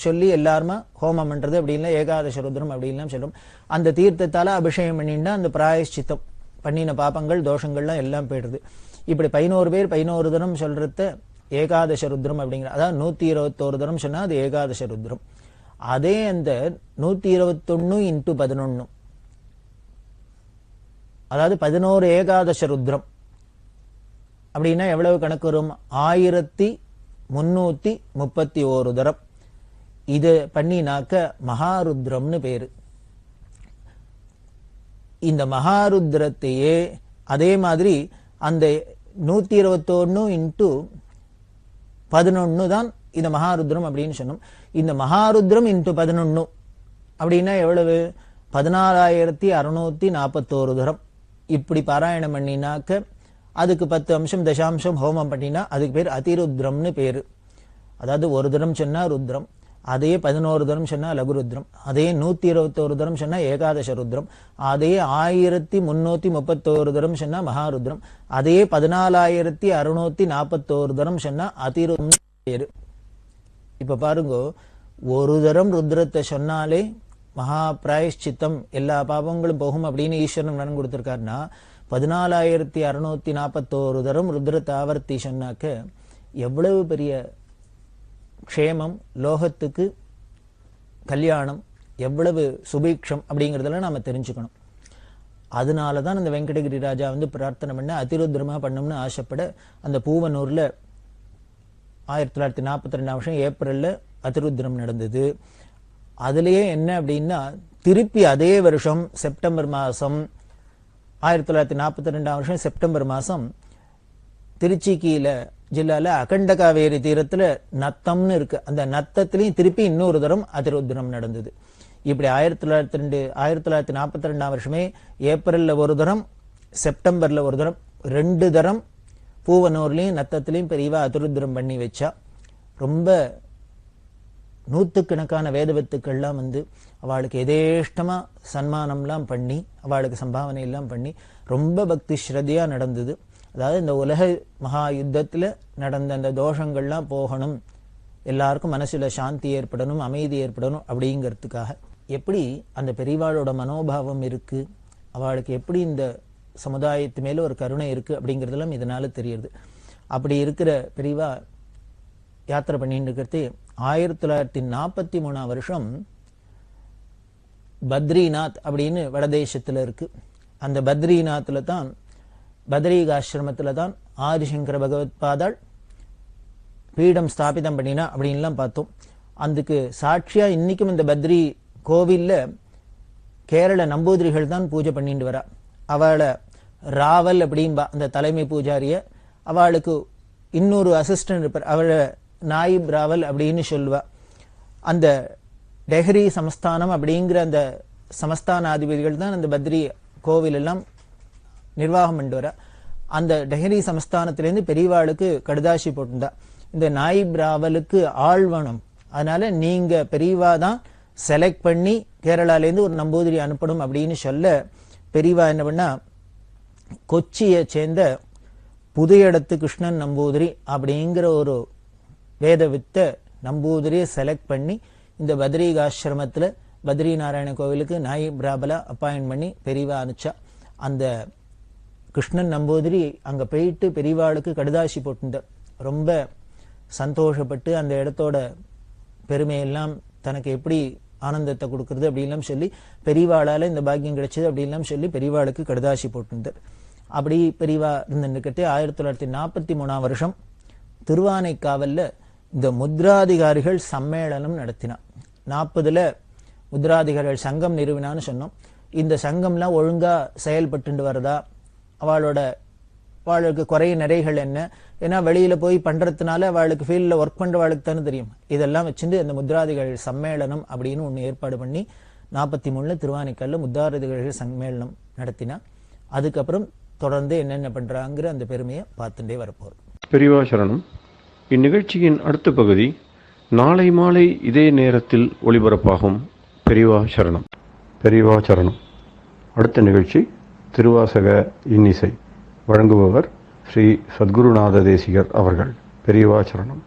சொல்லி எல்லாருமா ஹோமம் பண்றது அப்படின்னா ஏகாதச ருத்ரம் அப்படின்லாம் சொல்லும். அந்த தீர்த்தத்தால அபிஷேகம் பண்ணிட்டா அந்த பிராயஷ்சித்தம் பண்ணின பாப்பங்கள் தோஷங்கள்லாம் எல்லாம் போயிடுது. இப்படி 11 பேர் 11 தரம் சொல்றத ஏகாதச ருத்ரம் அப்படிங்கிற, அதாவது 121 தரம் சொன்னா அது ஏகாதச ருத்ரம். அதே அந்த 121 × 11, அதாவது 11 ஏகாதச ருத்ரம் அப்படின்னா எவ்வளவு கணக்கு வரும்? 1331 தரம். இது பண்ணினாக்க மகாருத்ரம்னு பேரு. இந்த மகாருத்ரத்தையே அதே மாதிரி அந்த 121 × 11 தான் இந்த மகாருத்ரம் அப்படின்னு சொன்னோம். இந்த மகாருத்ரம் × 11 அப்படின்னா எவ்வளவு? 14641 தரம். இப்படி பாராயணம் பண்ணினாக்க அதுக்கு 10 அம்சம் தசாம்சம் ஹோமம் பண்ணினா அதுக்கு பேர் அதிருத்ரம்னு பேரு. அதாவது ஒரு தரம் சொன்னா ருத்ரம், அதே 11 தரம் சொன்னா லகுருத்ரம், அதே 121 தரம் சொன்னா ஏகாதச ருத்ரம், அதே 1331 தரம் சொன்னா மகாருத்ரம், அதே 14641 தரம் சொன்னா அதிருத்ரம் பேரு. இப்ப பாருங்க, ஒரு தரம் ருத்ரத்தை சொன்னாலே மகா பிராயஷ்சித்தம், எல்லா பாவங்களும் போகும் அப்படின்னு ஈஸ்வரன் வரம் கொடுத்திருக்காருன்னா 14,641 தரம் ருத்ரத்தை ஆவர்த்தி சொன்னாக்க எவ்வளவு பெரிய க்ஷேமம், லோகத்துக்கு கல்யாணம், எவ்வளவு சுபீக்ஷம் அப்படிங்கிறதெல்லாம் நாம தெரிஞ்சுக்கணும். அதனாலதான் அந்த வெங்கடகிரி ராஜா பிரார்த்தனை பண்ண அதிருத்ரமா பண்ணணும்னு ஆசைப்பட அந்த பூவனூர்ல 1942 வருஷம் ஏப்ரல்ல அதிருத்ரம் நடந்தது. அதுலயே என்ன அப்படின்னா திருப்பி அதே வருஷம் செப்டம்பர் மாசம் 1942 வருஷம் செப்டம்பர் மாசம் திருச்சிக்கில ஜில்லால அகண்ட காவேரி தீரத்துல நத்தம்னு இருக்கு, அந்த நத்தத்திலையும் திருப்பி இன்னொரு தரம் அதிருத்ரம் நடந்தது. இப்படி 1942 வருஷமே ஏப்ரல்ல ஒரு தரம், செப்டம்பர்ல ஒரு தரம், 2 தரம் பூவனூர்லயும் நத்தத்திலையும் பெரியவா அதிருத்ரம் பண்ணி வச்சா. ரொம்ப நூற்றுக்கணக்கான வேதவத்துக்கள்லாம் அவளுக்கு எதேஷ்டமா சன்மானம்லாம் பண்ணி அவளுக்கு சம்பாவனை எல்லாம் பண்ணி ரொம்ப பக்தி ஸ்ரத்தையா நடந்தது. அதாவது இந்த உலக மகா யுத்தத்துல நடந்த அந்த தோஷங்கள்லாம் போகணும், எல்லாருக்கும் மனசுல சாந்தி ஏற்படணும், அமைதி ஏற்படணும் அப்படிங்கிறதுக்காக எப்படி அந்த பெரியவாளோட மனோபாவம் இருக்கு, அவளுக்கு எப்படி இந்த சமுதாயத்து மேல ஒரு கருணை இருக்கு அப்படிங்கறதெல்லாம் இதனால தெரியுது. அப்படி இருக்கிற பெரியவா யாத்திரை பண்ணிட்டு இருக்கிறது 1943 வருஷம் பத்ரிநாத் அப்படின்னு வடதேசத்துல இருக்கு. அந்த பத்ரிநாத்ல தான், பத்ரிகாசிரமத்துல தான் ஆதிசங்கர பகவத் பாதாள் பீடம் ஸ்தாபிதம் பண்ணினா அப்படின்லாம் பார்த்தோம். அதுக்கு சாட்சியா இன்னைக்கும் இந்த பத்ரி கோவில்ல கேரள நம்பூதிரிகள் தான் பூஜை பண்ணிட்டு வரா. அவளை ராவல் அப்படின்பா அந்த தலைமை பூஜாரிய, அவளுக்கு இன்னொரு அசிஸ்டன்ட் இருப்பார், அவளை நாயிப் ராவல் அப்படின்னு சொல்லுவா. அந்த டெஹ்ரி சமஸ்தானம் அப்படிங்கிற அந்த சமஸ்தானாதிபதிகள் தான் அந்த பத்ரி கோவில் எல்லாம் நிர்வாகம் பண்ணிட்டு வர. அந்த டெஹ்ரி சமஸ்தானத்திலேருந்து பெரியவாளுக்கு கடுதாசி போட்டுண்டா. இந்த நாயிப் ராவலுக்கு ஆள் வேணும், அதனால நீங்க பெரியவா தான் செலக்ட் பண்ணி கேரளாலேருந்து ஒரு நம்பூதிரி அனுப்பணும் அப்படின்னு சொல்ல பெரியவா என்ன பண்ணா, கொச்சியை சேர்ந்த புதையடத்து கிருஷ்ணன் நம்பூதிரி அப்படிங்கிற ஒரு வேதவித்த நம்பூதிரியை செலக்ட் பண்ணி இந்த பத்ரிகாசிரமத்துல பத்ரி நாராயண கோவிலுக்கு நாயிப் ராபலா அப்பாயின்ட் பண்ணி பெரியவா அனுப்பிச்சா. அந்த கிருஷ்ணன் நம்பூதிரி அங்க போயிட்டு பெரியவாளுக்கு கடுதாசி போட்டுட்டார். ரொம்ப சந்தோஷப்பட்டு அந்த இடத்தோட பெருமையெல்லாம் தனக்கு எப்படி ஆனந்தத்தை கொடுக்கறது அப்படின்லாம் சொல்லி பெரியவாளால இந்த பாக்கியம் கிடைச்சது அப்படின்லாம் சொல்லி பெரியவாளுக்கு கடுதாசி போட்டுட்டார். அப்படி பெரியவா இருந்துட்டு 1943 வருஷம் திருவானைக்காவல்ல இந்த முத்ராதிகாரிகள் சம்மேளனம் நடத்தினா. 40ல முத்ராதிகாரிகள் சங்கம் நிறுவினான்னு சொன்னோம். இந்த சங்கம்லாம் ஒழுங்கா செயல்பட்டு வரதா, அவளுக்கு குறைய நிறைகள் என்ன, ஏன்னா வெளியில போய் பண்றதுனால அவளுக்கு ஃபீல்ட்ல ஒர்க் பண்றவாளுக்கு தானே தெரியும். இதெல்லாம் வச்சுட்டு அந்த முத்ராதிகாரிகள் சம்மேளனம் அப்படின்னு ஒண்ணு ஏற்பாடு பண்ணி 43ல திருவானைக்கால்ல முத்ராதிகாரிகள் சம்மேளனம் நடத்தினா. அதுக்கப்புறம் தொடர்ந்து என்னென்ன பண்றாங்கிற அந்த பெருமையை பார்த்துட்டே வரப்போறோம். பெரியவா சரணம். இந்நிகழ்ச்சியின் அடுத்த பகுதி நாளை மாலை இதே நேரத்தில் ஒளிபரப்பாகும். பெரியவா சரணம். பெரியவா சரணம். அடுத்த நிகழ்ச்சி திருவாசக இன்னிசை. வழங்குபவர் ஸ்ரீ சத்குருநாத தேசிகர் அவர்கள். பெரியவா சரணம்.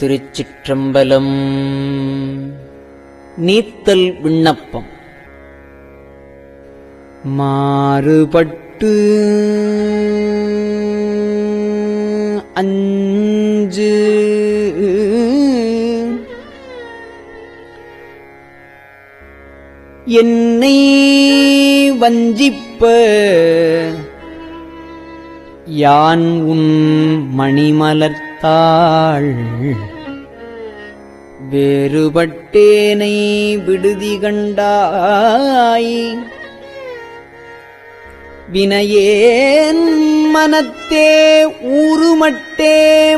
திருச்சிற்றம்பலம். நீத்தல் விண்ணப்பம். மாறுபட்டு அஞ்சு என்னை வஞ்சிப்ப யான் உன் மணிமலர்த்தாள் வேறுபட்டேனை விடுதி கண்டாய் வினையேன் மனத்தே ஊறுமட்டே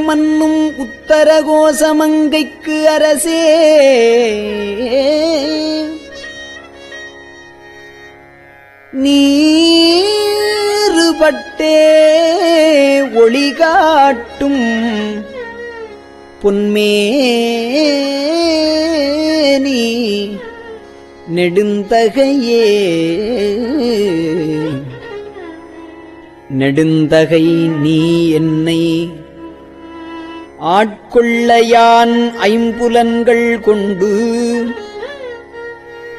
மன்னும் உத்தரகோசமங்கைக்கு அரசே நீறுபட்டே ஒளி காட்டும் பொன்மேனி நெடுந்தகையே நெடுந்தகை நீ என்னை ஆட்கொள்ளையான் ஐம்புலன்கள் கொண்டு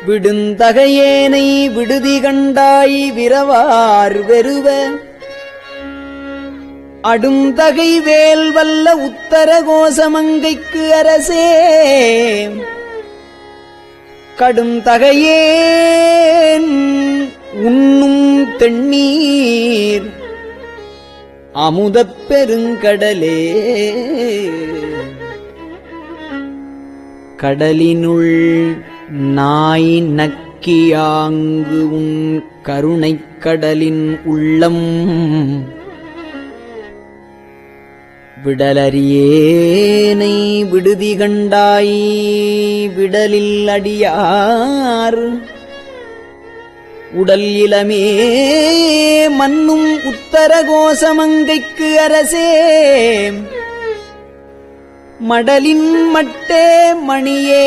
விடுந்தகையேனை விடுதி கண்டாய் விரவார் வெறுவ அடுந்தகை வேல் வல்ல உத்தர கோசமங்கைக்கு அரசே கடுந்தகையேன் உண்ணும் தெண்ணீர் அமுதப் பெருங்கடலே கடலினுள் நாய் நக்கியாங்கு உன் கருணைக் கடலின் உள்ளம் விடலறியேனை விடுதி கண்டாய் விடலில் அடியார் உடல் இளமே மன்னும் உத்தர கோசமங்கைக்கு அரசே மடலின் மட்டே மணியே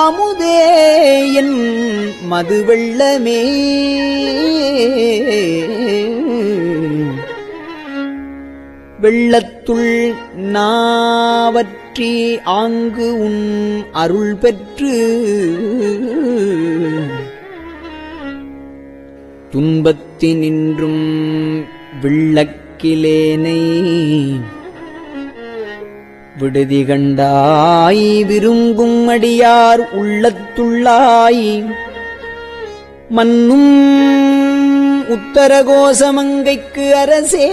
அமுதே என் மதுவெள்ளமே வெள்ளத்துள் நாவற்றி ஆங்கு உன் அருள் பெற்று துன்பத்தினின்றும் விள்ளக்கிலேனை விடுதி கண்டாய் விரும்பும் அடியார் உள்ளத்துள்ளாய் மன்னும் உத்தரகோசமங்கைக்கு அரசே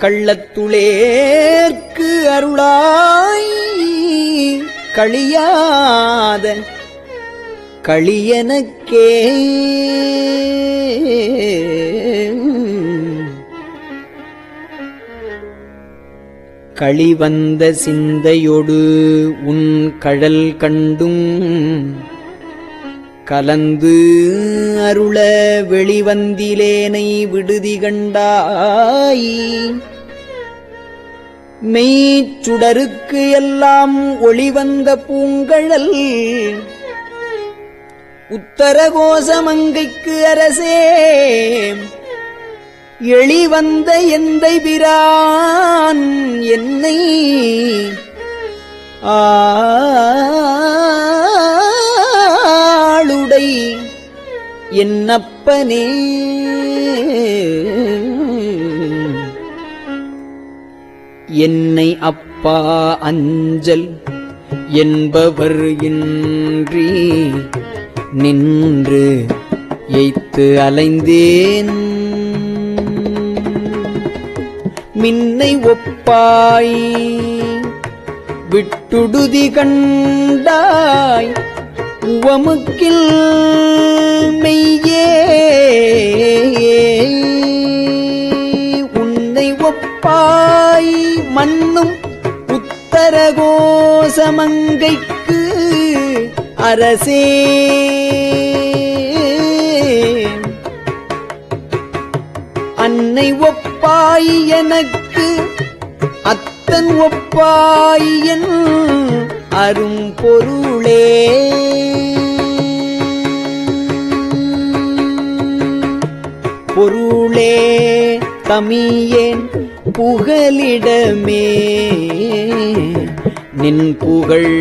கள்ளத்துளேற்கு அருளாய் களியாத களியனக்கே களிவந்த சிந்தையொடு உன் கழல் கண்டும் கலந்து அருள வெளிவந்திலேனை விடுதி கண்டாய் மெய்ச்சுடருக்கு எல்லாம் ஒளிவந்த பூங்கழல் உத்தரகோசமங்கைக்கு அரசே எளிவந்த எந்தை பிரான் என்னை ஆளுடை என்னப்பனே என்னை அப்பா அஞ்சல் என்பவர் இன்றி நின்று எய்த்து அலைந்தேன் மின்னை ஒப்பாய் விட்டுடுதி கண்டாய் உவமுக்கில் மெய்யே உன்னை ஒப்பாய் மன்னும் உத்தரகோசமங்கைக்கு அரசே அன்னை ஒப்பாய் எனக்கு அத்தன் ஒப்பாய் என் அரும் பொருளே பொருளே தமியேன் புகலிடமே நின் புகழ்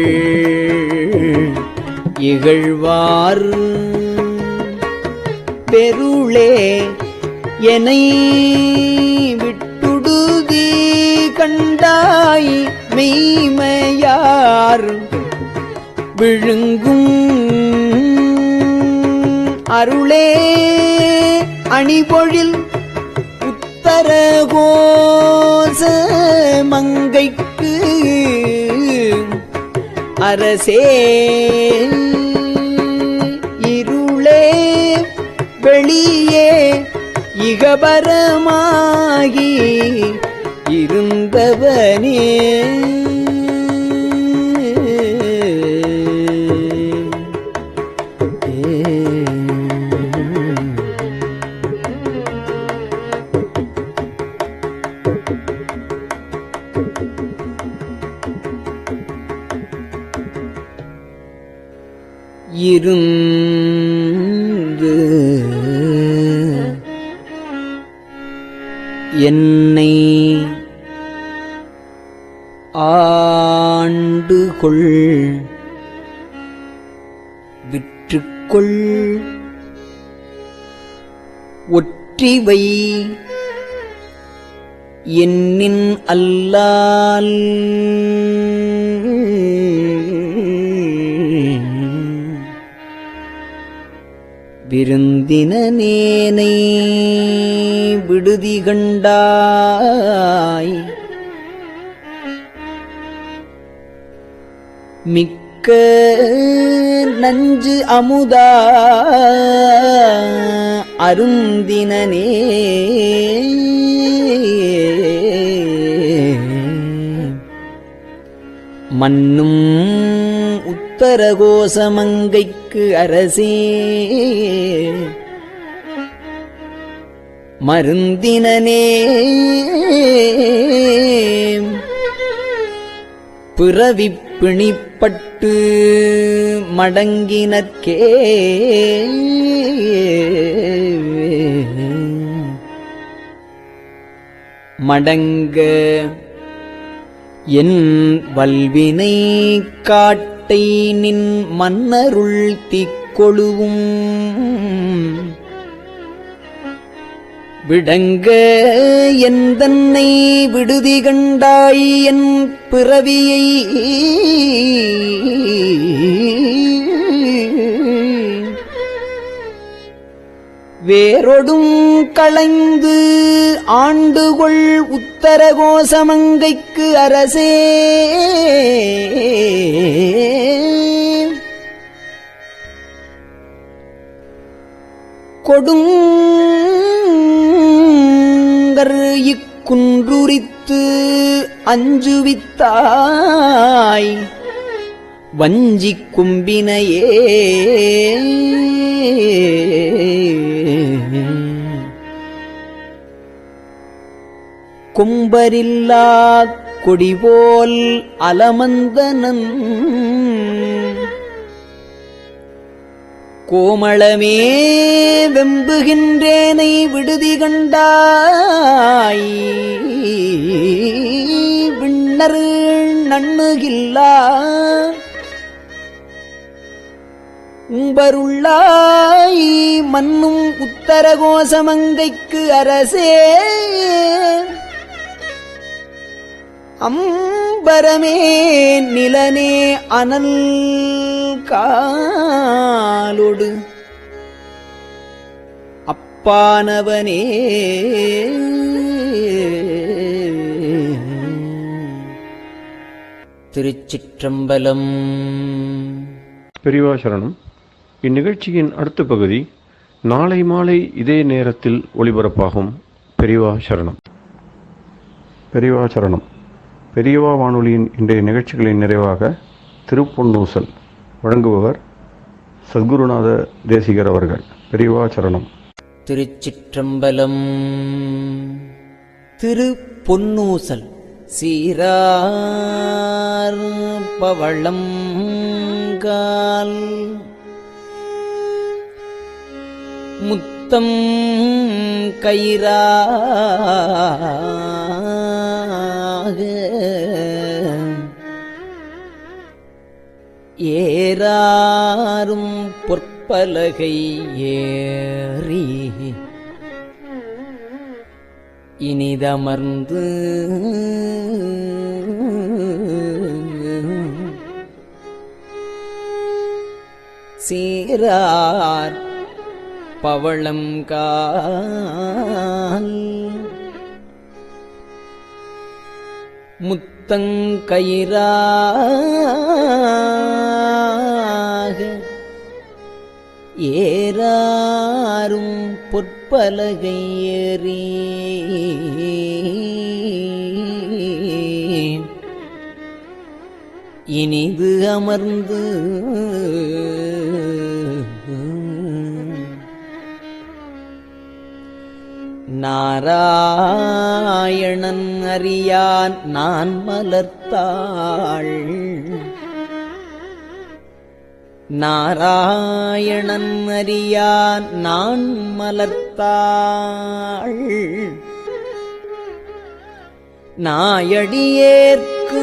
இகழ்வார் பெருளே என்னை விட்டுடுதி கண்டாய் மெய்மையார் விழுங்கும் அருளே அணிபொழில் உத்தரகோச மங்கைக்கு அரசே இருளே வெளியே இகபரமாகி இருந்தவனே இருந்து என்னை ஆண்டுகொள் விற்றுக்கொள் ஒற்றிவை என்னின் அல்லால் விருந்தினேனை விடுதி கண்டாய் மிக்க நஞ்சு அமுதா அருந்தினனே மன்னும் உத்தரகோசமங்கைக்கு அரசே மருந்தினனே பிறவிப் பிணிப்பட்டு மடங்கினற்கே மடங்க என் வல்வினை காட்டை நின் மன்னருள் திக்கொழுவும் விடங்க எந்தன்னை விடுதி கண்டாய் என் பிறவியை வேரொடும் களைந்து ஆண்டுகொள் உத்தரகோசமங்கைக்கு அரசே கொடுங்கர் இக்குன்றுரித்து அஞ்சுவித்தாய் வஞ்சிக் கும்பினையே கொம்பரில்லா கொடிபோல் அலமந்தனன் கோமளமே வெம்புகின்றேனை விடுதி கண்டாய் விண்ணர் நண்ணுகில்லா உம்பருள்ளாய் மன்னும் உத்தரகோசமங்கைக்கு அரசே அம்பரமே நிலனே அனல் காலொடு அப்பானவனே திருச்சிற்றம்பலம். பெரியவா சரணம். இந்நிகழ்ச்சியின் அடுத்த பகுதி நாளை மாலை இதே நேரத்தில் ஒளிபரப்பாகும். பெரியவா சரணம். பெரியவா சரணம். பெரியவா வானொலியின் இன்றைய நிகழ்ச்சிகளின் நிறைவாக திருப்பொன்னூசல் வழங்குபவர் சத்குருநாத தேசிகர் அவர்கள். பெரியவா சரணம். திருச்சிற்றம்பலம். திருப்பொன்னூசல். சீரார் பவளம் கால் முத்தம் கயிறாக ஏறாரும் பொற்பலகை ஏறி இனிதமர்ந்து சீரார் பவளம் கால் முத்தங்கயிறாக ஏறாரும் பொற்பலகை ஏறி இனிது அமர்ந்து நாராயணன் அறியான் நான் மலர்த்தாள் நாராயணன் அறியான் நான் மலர்த்தாள் நாயடியேற்கு ஊரார்க்கு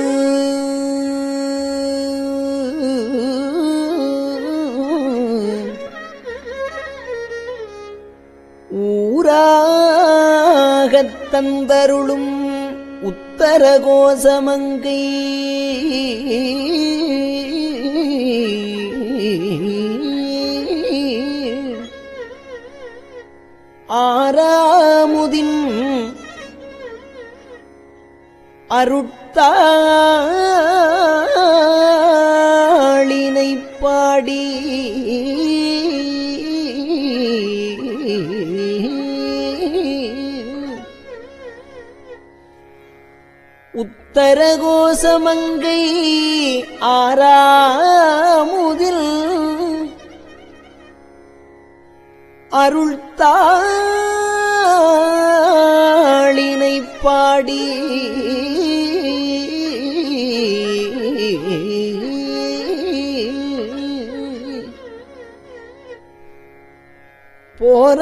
ஊராகத் தந்தருளும் உத்தர கோசமங்கை ஆறாமுதின் அருட்தாளினைப் பாடி உத்தர கோசமங்கை ஆறாமுதில் அருள்தாளினைப் பாடி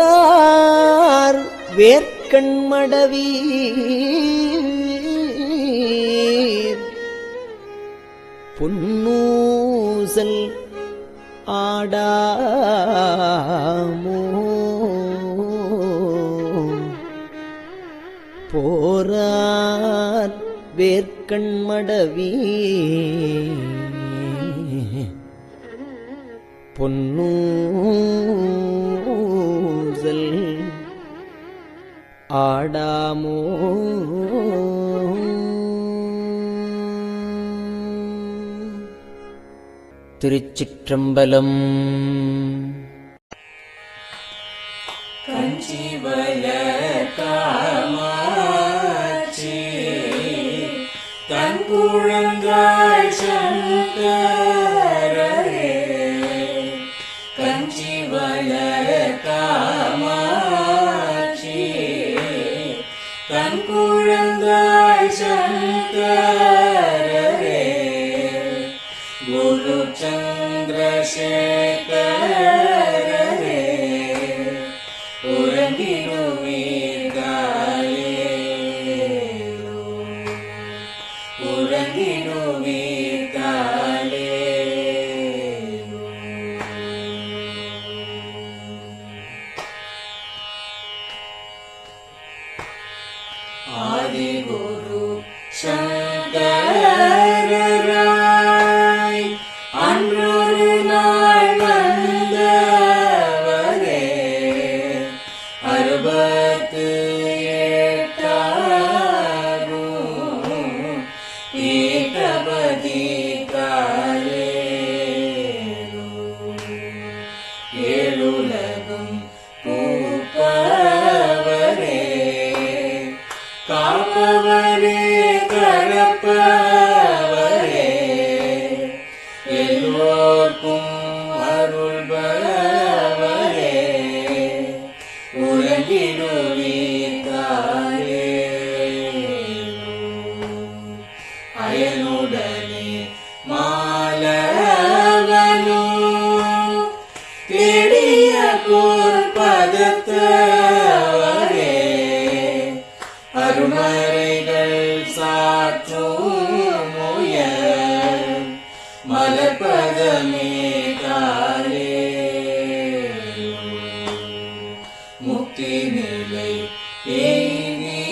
போரார் வேர்க்கண்மடவி பொன்னூசல் ஆடாமோ போரார் வேர்க்கண்மடவி பொன்னூசல் ஆடாமோ. திருச்சிற்றம்பலம். தங்குழந்தாள் சங்கரரே கஞ்சிவல காமாட்சி தங்குழந்தாள் சங்கரரே குரு சந்திரசேகரரே உறங்கிடுவீர்களே உறங்கிடுவீர்களே. ஆதிகுரு சங்கரராய் அன்றொரு நாள் வந்தவரே அறுபத்து எட்டாகும் பீட்டபதி காலே ஏழுலகும் பூப்பவரே காப்பவரே கரப்பவரே எல்லோர்க்கும் அருள்பவரே உறங்கிடுவீர்களே அயனுடனே மாலவனோ தேடிய பொற்பதத்தவரே அருமறைகள் சாற்றும் முயல் மலர்பதமே காலே முக்தி நிலை எய்திடவே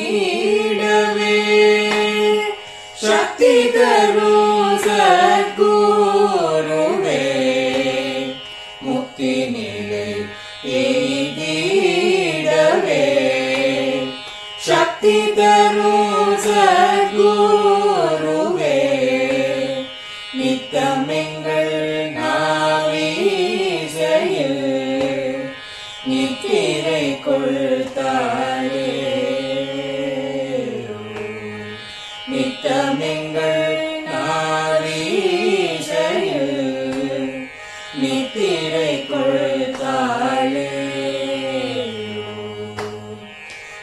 சக்தி தரும் சத்குருவே முக்தி நிலை எய்திடவே சக்தி தரும் சத்குருவே நித்தமெங்கள் நாவீசையில் நித்திரை கொள்தாயே நித்தமெங்கள் நாவீசையில் நித்திரை கொள்தாயே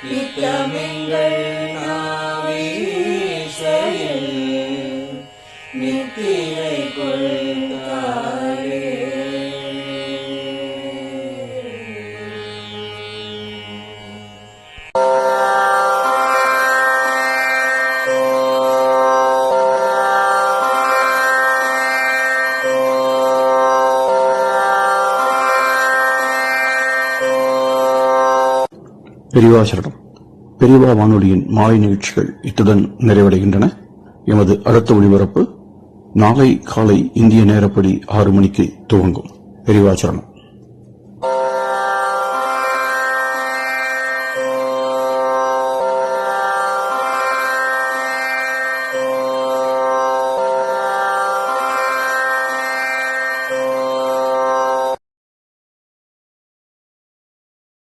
நித்தமெங்கள் நாவீசையில் நித்திரை கொள்தாயே. பெரியவாசரணம். பெரியவா வானொலியின் மாலை நிகழ்ச்சிகள் இத்துடன் நிறைவடைகின்றன. எமது அடுத்த ஒளிபரப்பு நாளை காலை இந்திய நேரப்படி 6 மணிக்கு துவங்கும். பெரியவாசரணம்.